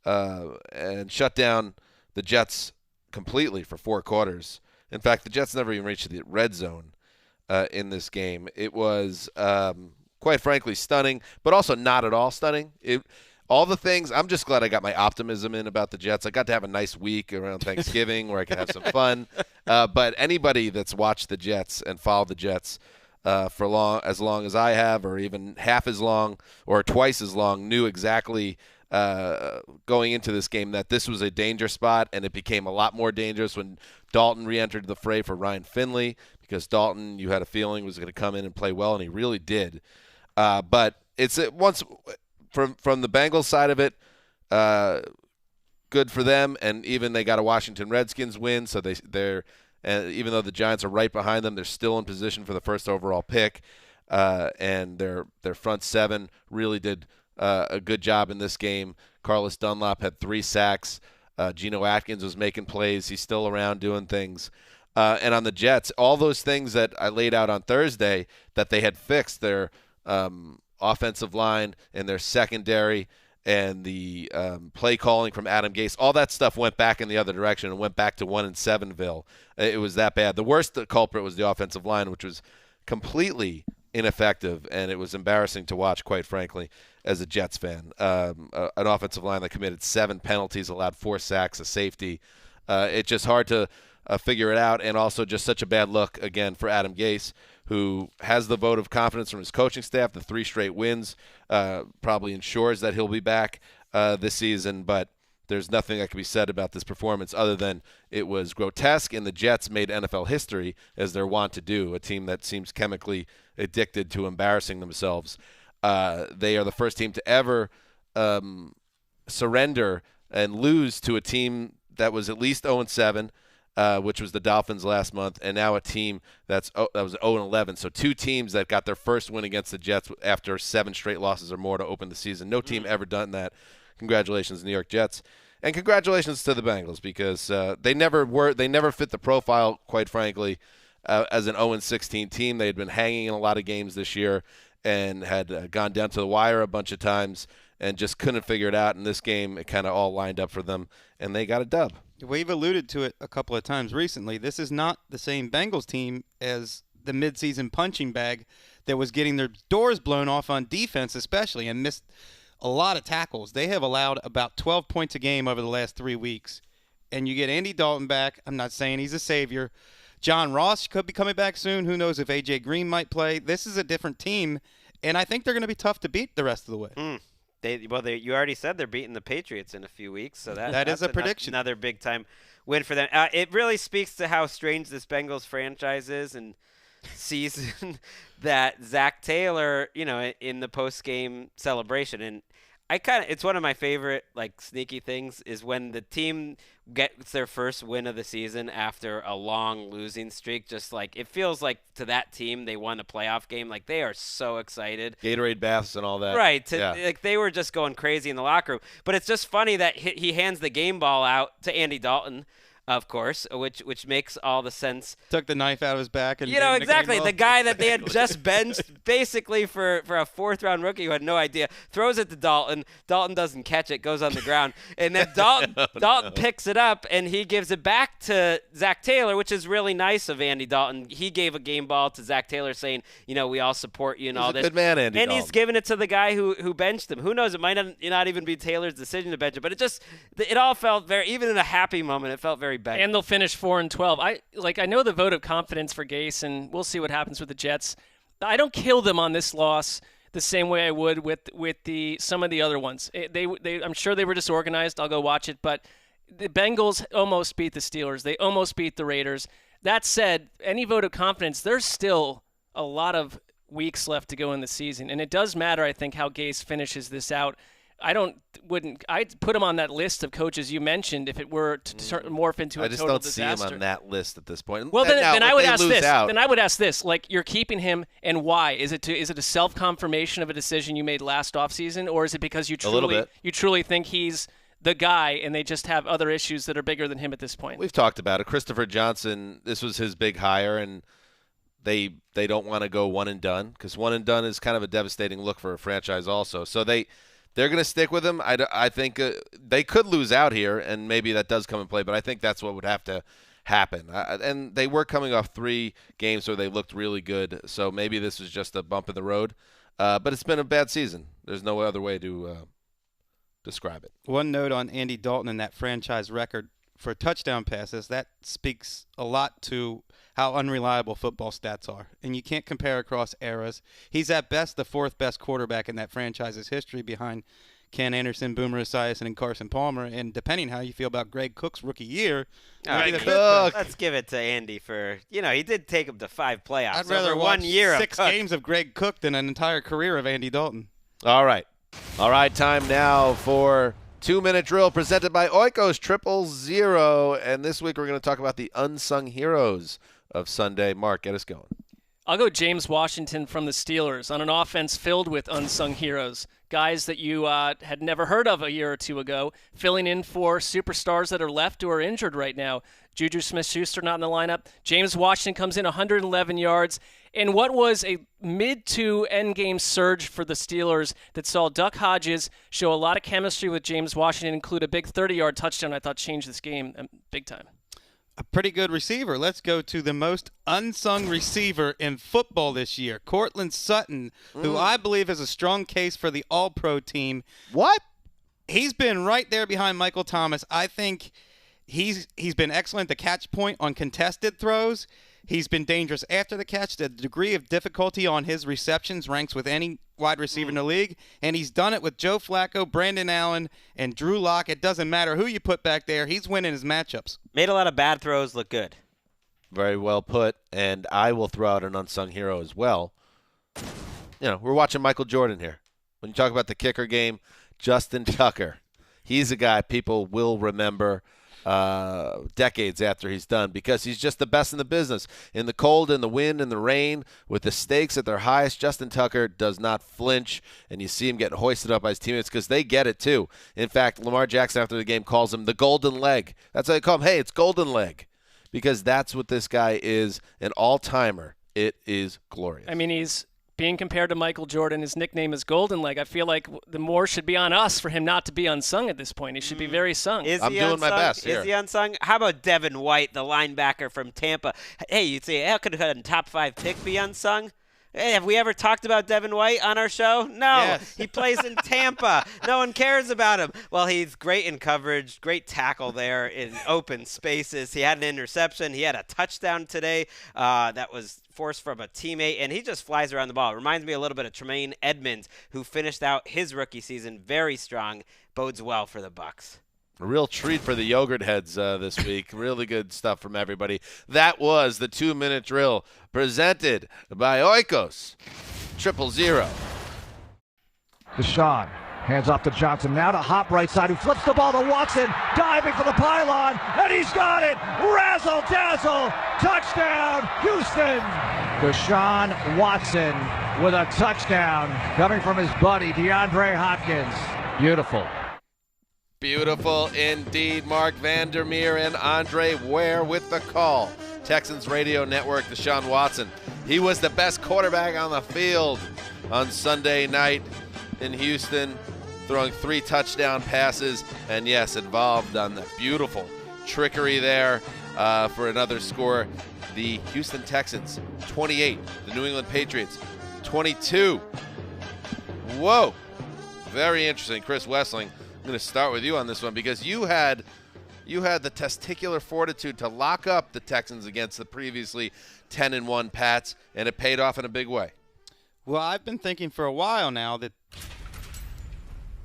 and shut down the Jets completely for 4 quarters. In fact, the Jets never even reached the red zone in this game. It was, quite frankly, stunning, but also not at all stunning. All the things, I'm just glad I got my optimism in about the Jets. I got to have a nice week around Thanksgiving where I could have some fun. But anybody that's watched the Jets and followed the Jets for as long as I have, or even half as long or twice as long, knew exactly going into this game that this was a danger spot, and it became a lot more dangerous when Dalton re-entered the fray for Ryan Finley, because Dalton, you had a feeling, was going to come in and play well, and he really did. But it's once from the Bengals side of it, good for them, and even they got a Washington Redskins win, so they're even though the Giants are right behind them, they're still in position for the first overall pick, and their front 7 really did a good job in this game. Carlos Dunlap had 3 sacks. Geno Atkins was making plays. He's still around doing things. And on the Jets, all those things that I laid out on Thursday that they had fixed, their offensive line and their secondary and the play calling from Adam Gase, all that stuff went back in the other direction and went back to 1-7-ville. It was that bad. The worst culprit was the offensive line, which was completely ineffective, and it was embarrassing to watch, quite frankly, as a Jets fan. An offensive line that committed 7 penalties, allowed 4 sacks, a safety. It's just hard to figure it out, and also just such a bad look, again, for Adam Gase, who has the vote of confidence from his coaching staff. The 3 straight wins probably ensures that he'll be back this season, but there's nothing that can be said about this performance other than it was grotesque, and the Jets made NFL history, as they're wont to do, a team that seems chemically addicted to embarrassing themselves. They are the first team to ever surrender and lose to a team that was at least 0-7, which was the Dolphins last month, and now a team that was 0-11. So 2 teams that got their first win against the Jets after 7 straight losses or more to open the season. No team ever done that. Congratulations, New York Jets, and congratulations to the Bengals, because they never fit the profile, quite frankly, as an 0-16 team. They had been hanging in a lot of games this year and had gone down to the wire a bunch of times and just couldn't figure it out. In this game, it kind of all lined up for them, and they got a dub. We've alluded to it a couple of times recently. This is not the same Bengals team as the midseason punching bag that was getting their doors blown off on defense, especially, and missed a lot of tackles. They have allowed about 12 points a game over the last 3 weeks. And you get Andy Dalton back. I'm not saying he's a savior. John Ross could be coming back soon. Who knows if A.J. Green might play. This is a different team, and I think they're going to be tough to beat the rest of the way. You already said they're beating the Patriots in a few weeks, so that's a prediction. Another big-time win for them. It really speaks to how strange this Bengals franchise is and season that Zach Taylor, in the post-game celebration, and it's one of my favorite sneaky things is when the team gets their first win of the season after a long losing streak. Just it feels like to that team they won a playoff game. They are so excited. Gatorade baths and all that. Right. They were just going crazy in the locker room. But it's just funny that he hands the game ball out to Andy Dalton, of course, which makes all the sense. Took the knife out of his back. And exactly. The guy that they had just benched basically for a 4th-round rookie who had no idea, throws it to Dalton. Dalton doesn't catch it, goes on the ground. And then Dalton picks it up, and he gives it back to Zach Taylor, which is really nice of Andy Dalton. He gave a game ball to Zach Taylor saying, we all support you and all this. He's a good man, Andy And Dalton. He's giving it to the guy who benched him. Who knows? It might not even be Taylor's decision to bench it, but it all felt very, even in a happy moment, it felt very bad. And they'll finish 4-12. I know the vote of confidence for Gase, and we'll see what happens with the Jets. I don't kill them on this loss the same way I would with some of the other ones. I'm sure they were disorganized. I'll go watch it, but the Bengals almost beat the Steelers. They almost beat the Raiders. That said, any vote of confidence, there's still a lot of weeks left to go in the season, and it does matter, I think, how Gase finishes this out. I'd put him on that list of coaches you mentioned if it were to morph into a total disaster. I just don't see him on that list at this point. Well, then I would ask this. Then I would ask this: you're keeping him, and why? Is it a self-confirmation of a decision you made last offseason, or is it because you truly think he's the guy, and they just have other issues that are bigger than him at this point? We've talked about it. Christopher Johnson. This was his big hire, and they don't want to go one and done, because one and done is kind of a devastating look for a franchise also. So they're going to stick with him. I think they could lose out here, and maybe that does come in play, but I think that's what would have to happen. And they were coming off 3 games where they looked really good, so maybe this was just a bump in the road. But it's been a bad season. There's no other way to describe it. One note on Andy Dalton and that franchise record for touchdown passes, that speaks a lot to how unreliable football stats are. And you can't compare across eras. He's at best the 4th best quarterback in that franchise's history behind Ken Anderson, Boomer Esiason, and Carson Palmer. And depending how you feel about Greg Cook's rookie year, let's give it to Andy for, he did take him to 5 playoffs. I'd rather over watch 1 year 6 games of Greg Cook than an entire career of Andy Dalton. All right, time now for 2-minute drill presented by Oikos 000. And this week we're going to talk about the unsung heroes of Sunday. Mark, get us going. I'll go James Washington from the Steelers on an offense filled with unsung heroes, guys that you had never heard of a year or two ago, filling in for superstars that are left or are injured right now. Juju Smith-Schuster not in the lineup. James Washington comes in 111 yards. And what was a mid-to-end-game surge for the Steelers that saw Duck Hodges show a lot of chemistry with James Washington, include a big 30-yard touchdown I thought changed this game big time. a pretty good receiver. Let's go to the most unsung receiver in football this year, Cortland Sutton, who I believe has a strong case for the All-Pro team. What? He's been right there behind Michael Thomas. I think he's been excellent at the catch point on contested throws. He's been dangerous after the catch. The degree of difficulty on his receptions ranks with any wide receiver in the league, and he's done it with Joe Flacco, Brandon Allen, and Drew Lock. It doesn't matter who you put back there. He's winning his matchups. Made a lot of bad throws look good. Very well put, and I will throw out an unsung hero as well. You know, we're watching Michael Jordan here. When you talk about the kicker game, Justin Tucker. He's a guy people will remember decades after he's done because he's just the best in the business. In the cold, in the wind, in the rain, with the stakes at their highest, Justin Tucker does not flinch, and you see him getting hoisted up by his teammates because they get it too. In fact, Lamar Jackson after the game calls him the golden leg. That's how they call him. Hey, it's golden leg because that's what this guy is, an all-timer. It is glorious. I mean, he's being compared to Michael Jordan. His nickname is Golden Leg. I feel like the more should be on us for him not to be unsung at this point. He should be very sung. I'm doing my best here. Is he unsung? How about Devin White, the linebacker from Tampa? Hey, you'd say, how could a top 5 pick be unsung? Hey, have we ever talked about Devin White on our show? No. Yes. He plays in Tampa. No one cares about him. Well, he's great in coverage, great tackle there in open spaces. He had an interception. He had a touchdown today that was forced from a teammate, and he just flies around the ball. It reminds me a little bit of Tremaine Edmonds, who finished out his rookie season very strong. Bodes well for the Bucs. A real treat for the yogurt heads this week. Really good stuff from everybody. That was the 2-minute drill presented by Oikos. 000. Deshaun hands off to Johnson. Now to Hop right side, who flips the ball to Watson. Diving for the pylon, and he's got it. Razzle dazzle. Touchdown, Houston. Deshaun Watson with a touchdown coming from his buddy DeAndre Hopkins. Beautiful. Beautiful indeed. Mark Vandermeer and Andre Ware with the call. Texans Radio Network, Deshaun Watson. He was the best quarterback on the field on Sunday night in Houston, throwing 3 touchdown passes, and yes, involved on the beautiful trickery there for another score. The Houston Texans, 28. The New England Patriots, 22. Whoa. Very interesting. Chris Wessling, I'm going to start with you on this one because you had the testicular fortitude to lock up the Texans against the previously 10-1 Pats, and it paid off in a big way. Well, I've been thinking for a while now that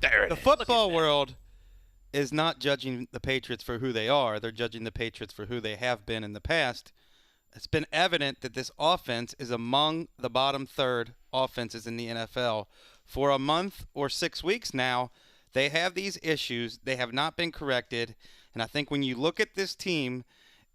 the football world is not judging the Patriots for who they are. They're judging the Patriots for who they have been in the past. It's been evident that this offense is among the bottom third offenses in the NFL. For a month or 6 weeks now, they have these issues. They have not been corrected. And I think when you look at this team,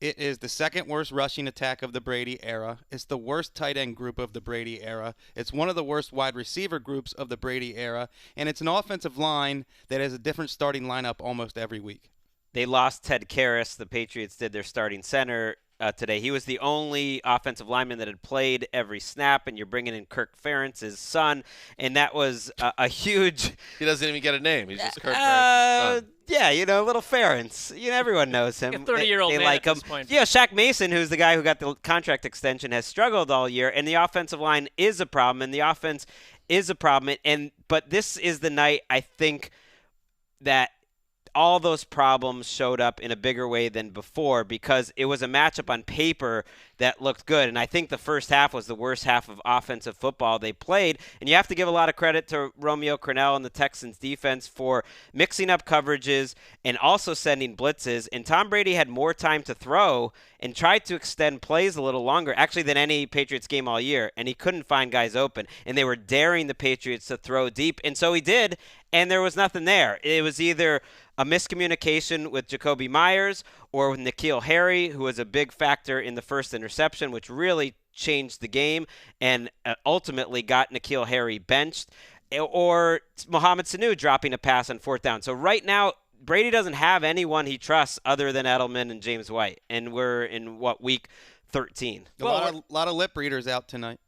it is the second worst rushing attack of the Brady era. It's the worst tight end group of the Brady era. It's one of the worst wide receiver groups of the Brady era. And it's an offensive line that has a different starting lineup almost every week. They lost Ted Karras. The Patriots did their starting center today. He was the only offensive lineman that had played every snap, and you're bringing in Kirk Ferentz's son, and that was a huge. He doesn't even get a name. He's just Kirk Ferentz's son. Yeah, little Ferentz. Everyone knows him. A 30-year-old they man like at him. this point. Yeah, Shaq Mason, who's the guy who got the contract extension, has struggled all year, and the offensive line is a problem, and the offense is a problem. But this is the night, I think, that all those problems showed up in a bigger way than before because it was a matchup on paper that looked good. And I think the first half was the worst half of offensive football they played. And you have to give a lot of credit to Romeo Crennel and the Texans defense for mixing up coverages and also sending blitzes. And Tom Brady had more time to throw and tried to extend plays a little longer, actually, than any Patriots game all year. And he couldn't find guys open. And they were daring the Patriots to throw deep. And so he did. And there was nothing there. It was either a miscommunication with Jacoby Myers or with N'Keal Harry, who was a big factor in the first interception, which really changed the game and ultimately got N'Keal Harry benched, or Mohamed Sanu dropping a pass on 4th down. So right now, Brady doesn't have anyone he trusts other than Edelman and James White, and we're in, week 13? A lot of lip readers out tonight.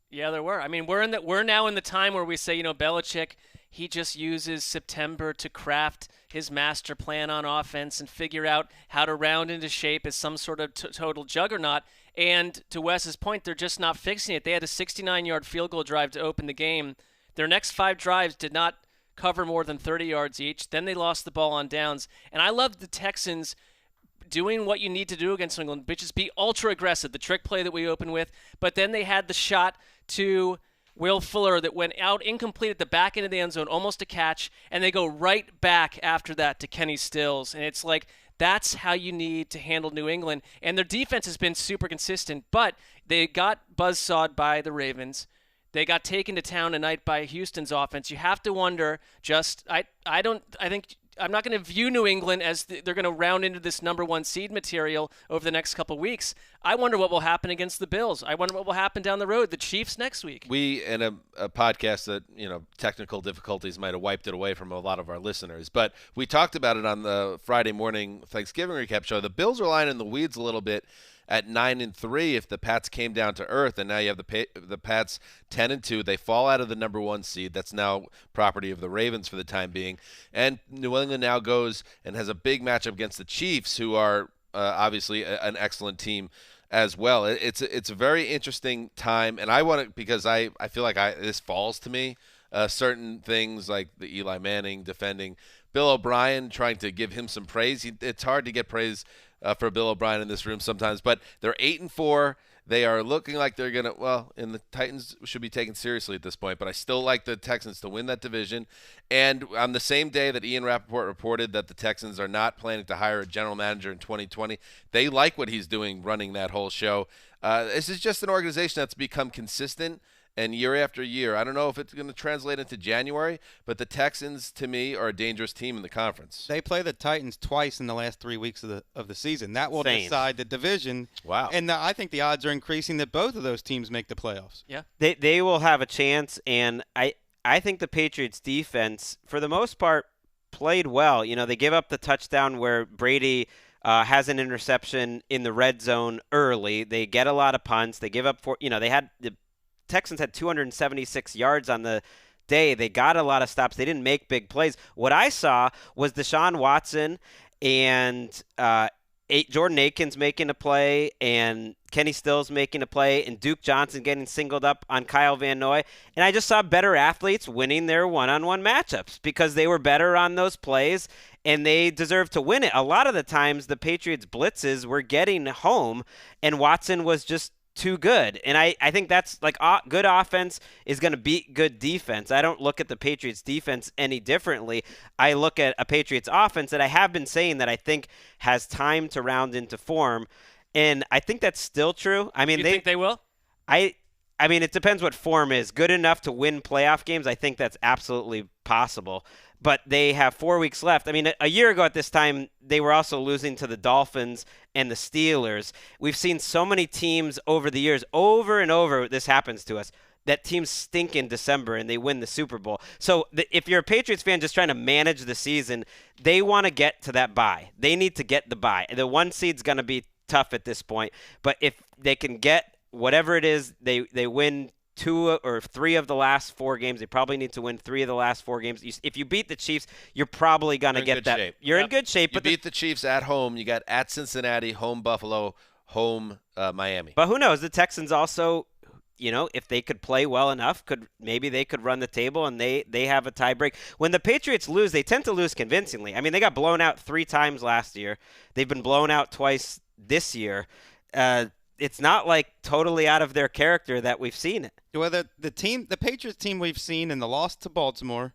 Yeah, there were. I mean, we're now in the time where we say, Belichick, he just uses September to craft his master plan on offense and figure out how to round into shape as some sort of total juggernaut. And to Wes's point, they're just not fixing it. They had a 69-yard field goal drive to open the game. Their next 5 drives did not cover more than 30 yards each. Then they lost the ball on downs. And I love the Texans doing what you need to do against New England, which is be ultra aggressive, the trick play that we open with. But then they had the shot to Will Fuller that went out incomplete at the back end of the end zone, almost a catch, and they go right back after that to Kenny Stills. And it's like, that's how you need to handle New England. And their defense has been super consistent, but they got buzzsawed by the Ravens. They got taken to town tonight by Houston's offense. You have to wonder, I'm not going to view New England as they're going to round into this number 1 seed material over the next couple of weeks. I wonder what will happen against the Bills. I wonder what will happen down the road, the Chiefs next week. We, in a podcast that, technical difficulties might have wiped it away from a lot of our listeners, but we talked about it on the Friday morning Thanksgiving recap show. The Bills are lying in the weeds a little bit at 9-3 if the Pats came down to earth, and now you have the Pats 10-2. They fall out of the number 1 seed. That's now property of the Ravens for the time being. And New England now goes and has a big matchup against the Chiefs, who are obviously an excellent team as well. It's a very interesting time, and I want to, because I feel like this falls to me. Certain things like the Eli Manning defending Bill O'Brien, trying to give him some praise. It's hard to get praise for Bill O'Brien in this room sometimes, but they're 8-4. They are looking like they're going to, and the Titans should be taken seriously at this point, but I still like the Texans to win that division. And on the same day that Ian Rappaport reported that the Texans are not planning to hire a general manager in 2020, they like what he's doing running that whole show. This is just an organization that's become consistent. And year after year, I don't know if it's going to translate into January, but the Texans, to me, are a dangerous team in the conference. They play the Titans twice in the last 3 weeks of the season. That will decide the division. Wow. And I think the odds are increasing that both of those teams make the playoffs. Yeah. They will have a chance, and I think the Patriots' defense, for the most part, played well. They gave up the touchdown where Brady has an interception in the red zone early. They get a lot of punts. They give up the Texans had 276 yards on the day. They got a lot of stops. They didn't make big plays. What I saw was Deshaun Watson and Jordan Akins making a play, and Kenny Stills making a play, and Duke Johnson getting singled up on Kyle Van Noy. And I just saw better athletes winning their one-on-one matchups because they were better on those plays, and they deserved to win it. A lot of the times the Patriots' blitzes were getting home, and Watson was just too good. And I think that's like good offense is going to beat good defense. I don't look at the Patriots defense any differently. I look at a Patriots offense that I have been saying that I think has time to round into form. And I think that's still true. I mean, you think they will? I mean, it depends what form is. Good enough to win playoff games, I think that's absolutely possible. But they have 4 weeks left. I mean, a year ago at this time, they were also losing to the Dolphins and the Steelers. We've seen so many teams over the years, over and over, this happens to us, that teams stink in December and they win the Super Bowl. So if you're a Patriots fan just trying to manage the season, they want to get to that bye. They need to get the bye. The 1 seed's going to be tough at this point. But if they can get whatever it is, they win 2 or 3 of the last 4 games. They probably need to win 3 of the last 4 games. If you beat the Chiefs, you're probably going to get that. Shape. You're in good shape. You beat the Chiefs at home. You got at Cincinnati, home Buffalo, home Miami. But who knows? The Texans also, if they could play well enough, maybe they could run the table and they have a tie break. When the Patriots lose, they tend to lose convincingly. I mean, they got blown out 3 times last year. They've been blown out twice this year. It's not like totally out of their character that we've seen it. Well, the Patriots team we've seen in the loss to Baltimore,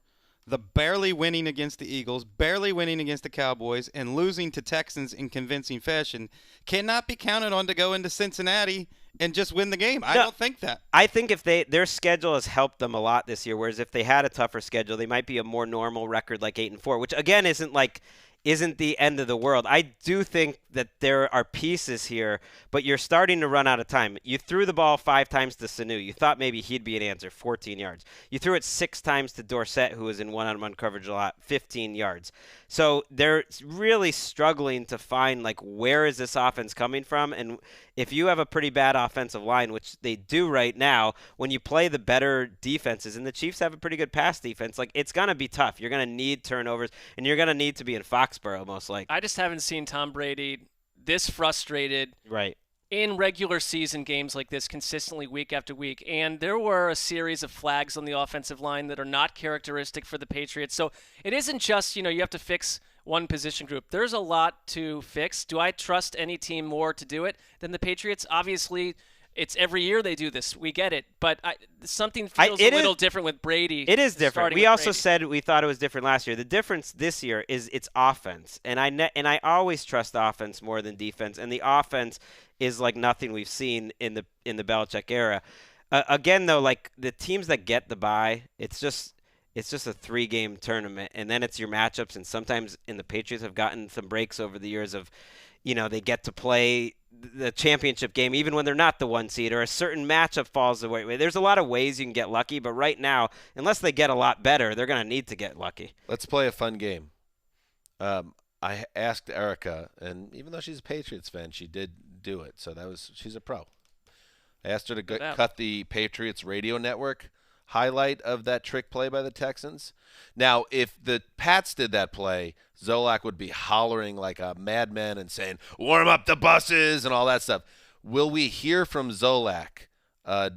the barely winning against the Eagles, barely winning against the Cowboys, and losing to Texans in convincing fashion cannot be counted on to go into Cincinnati and just win the game. I don't think that. I think if their schedule has helped them a lot this year, whereas if they had a tougher schedule, they might be a more normal record like 8-4, which again isn't the end of the world. I do think that there are pieces here, but you're starting to run out of time. You threw the ball 5 times to Sanu. You thought maybe he'd be an answer, 14 yards. You threw it 6 times to Dorsett, who was in one-on-one coverage a lot, 15 yards. So they're really struggling to find, where is this offense coming from? And if you have a pretty bad offensive line, which they do right now, when you play the better defenses, and the Chiefs have a pretty good pass defense, like it's going to be tough. You're going to need turnovers, and you're going to need to be in Foxborough most likely. I just haven't seen Tom Brady this frustrated Right. in regular season games like this consistently week after week. And there were a series of flags on the offensive line that are not characteristic for the Patriots. So it isn't just, you have to fix one position group. There's a lot to fix. Do I trust any team more to do it than the Patriots? Obviously, it's every year they do this. We get it. But something feels a little different with Brady. It is different. We also Brady. said we thought it was different last year. The difference this year is it's offense. And I always trust offense more than defense. And the offense is like nothing we've seen in the Belichick era. Again, though, like the teams that get the bye, it's just a 3-game tournament, and then it's your matchups. And sometimes, the Patriots have gotten some breaks over the years of, they get to play the championship game even when they're not the 1 seed, or a certain matchup falls the way. There's a lot of ways you can get lucky, but right now, unless they get a lot better, they're going to need to get lucky. Let's play a fun game. I asked Erica, and even though she's a Patriots fan, she did do it. So she's a pro. I asked her to cut the Patriots radio network highlight of that trick play by the Texans. Now, if the Pats did that play, Zolak would be hollering like a madman and saying, "Warm up the buses," and all that stuff. Will we hear from Zolak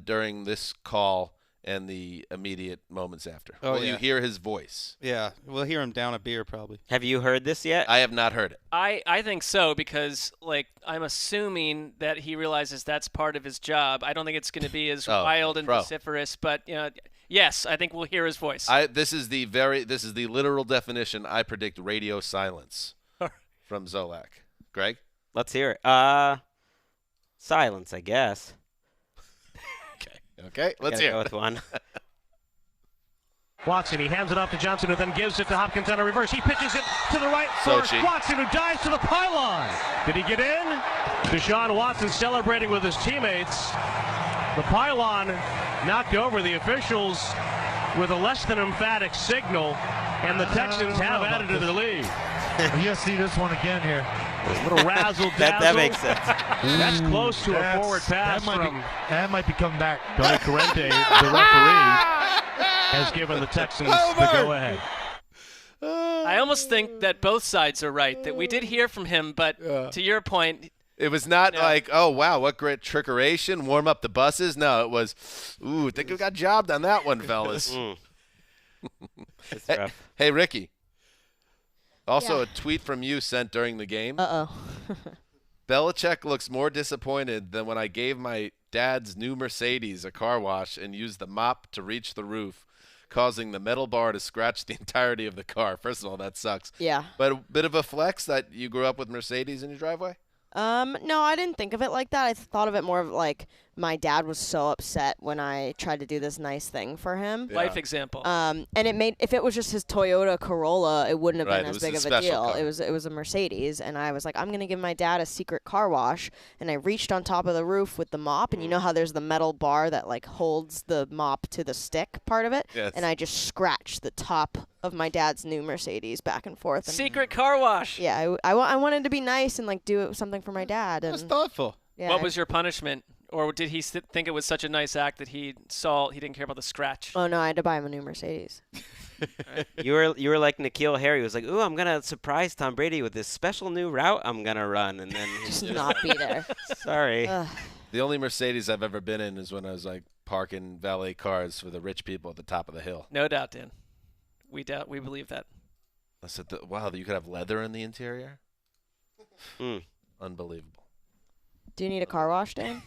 during this call and the immediate moments after? Will you hear his voice? Yeah, we'll hear him down a beer probably. Have you heard this yet? I have not heard it. I think so, because I'm assuming that he realizes that's part of his job. I don't think it's going to be as wild and vociferous, but yes, I think we'll hear his voice. This is the literal definition. I predict radio silence from Zolak. Greg? Let's hear it. Silence, I guess. Okay, let's hear it. Go with one. Watson, he hands it off to Johnson, who then gives it to Hopkins on a reverse. He pitches it to the right for Watson, who dives to the pylon. Did he get in? Deshaun Watson celebrating with his teammates. The pylon knocked over. The officials with a less than emphatic signal, and the Texans have added to the lead. You'll see this one again here. A little razzle-dazzle. That makes sense. That's close to a forward pass that might be coming back. Tony Corrente, the referee, has given the Texans the go-ahead. I almost think that both sides are right, that we did hear from him, but to your point, it was not like, oh, wow, what great trickeration, warm up the buses. No, it was, I think we got jobbed on that one, fellas. It's rough. Hey, Ricky. Also, a tweet from you sent during the game. Belichick looks more disappointed than when I gave my dad's new Mercedes a car wash and used the mop to reach the roof, causing the metal bar to scratch the entirety of the car. First of all, that sucks. Yeah. But a bit of a flex that you grew up with Mercedes in your driveway? No, I didn't think of it like that. I thought of it more of like my dad was so upset when I tried to do this nice thing for him. Yeah. Life example. And if it was just his Toyota Corolla, it wouldn't have been as big of a deal. Car. It was a Mercedes, and I was like, I'm going to give my dad a secret car wash, and I reached on top of the roof with the mop, and you know how there's the metal bar that like holds the mop to the stick part of it? Yes. And I just scratched the top of my dad's new Mercedes back and forth. And secret car wash. Yeah, I wanted to be nice and like do something for my dad. And that's thoughtful. Yeah, what was your punishment? Or did he think it was such a nice act that he didn't care about the scratch? Oh, no, I had to buy him a new Mercedes. You were like N'Keal Harry, who was like, "Ooh, I'm gonna surprise Tom Brady with this special new route I'm gonna run," and then just not be there. Sorry. The only Mercedes I've ever been in is when I was like parking valet cars for the rich people at the top of the hill. No doubt, Dan. We believe that. I said, wow, you could have leather in the interior? Unbelievable. Do you need a car wash, Dan?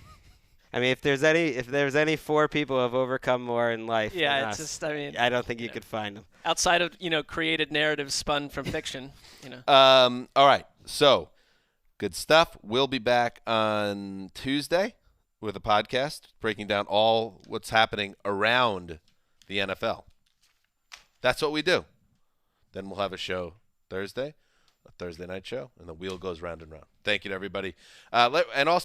I mean, if there's any 4 people who have overcome more in life, yeah, it's just, I mean, I don't think you could find them outside of created narratives spun from fiction. All right, so good stuff. We'll be back on Tuesday with a podcast breaking down all what's happening around the NFL. That's what we do. Then we'll have a show Thursday, a Thursday night show, and the wheel goes round and round. Thank you to everybody, and also.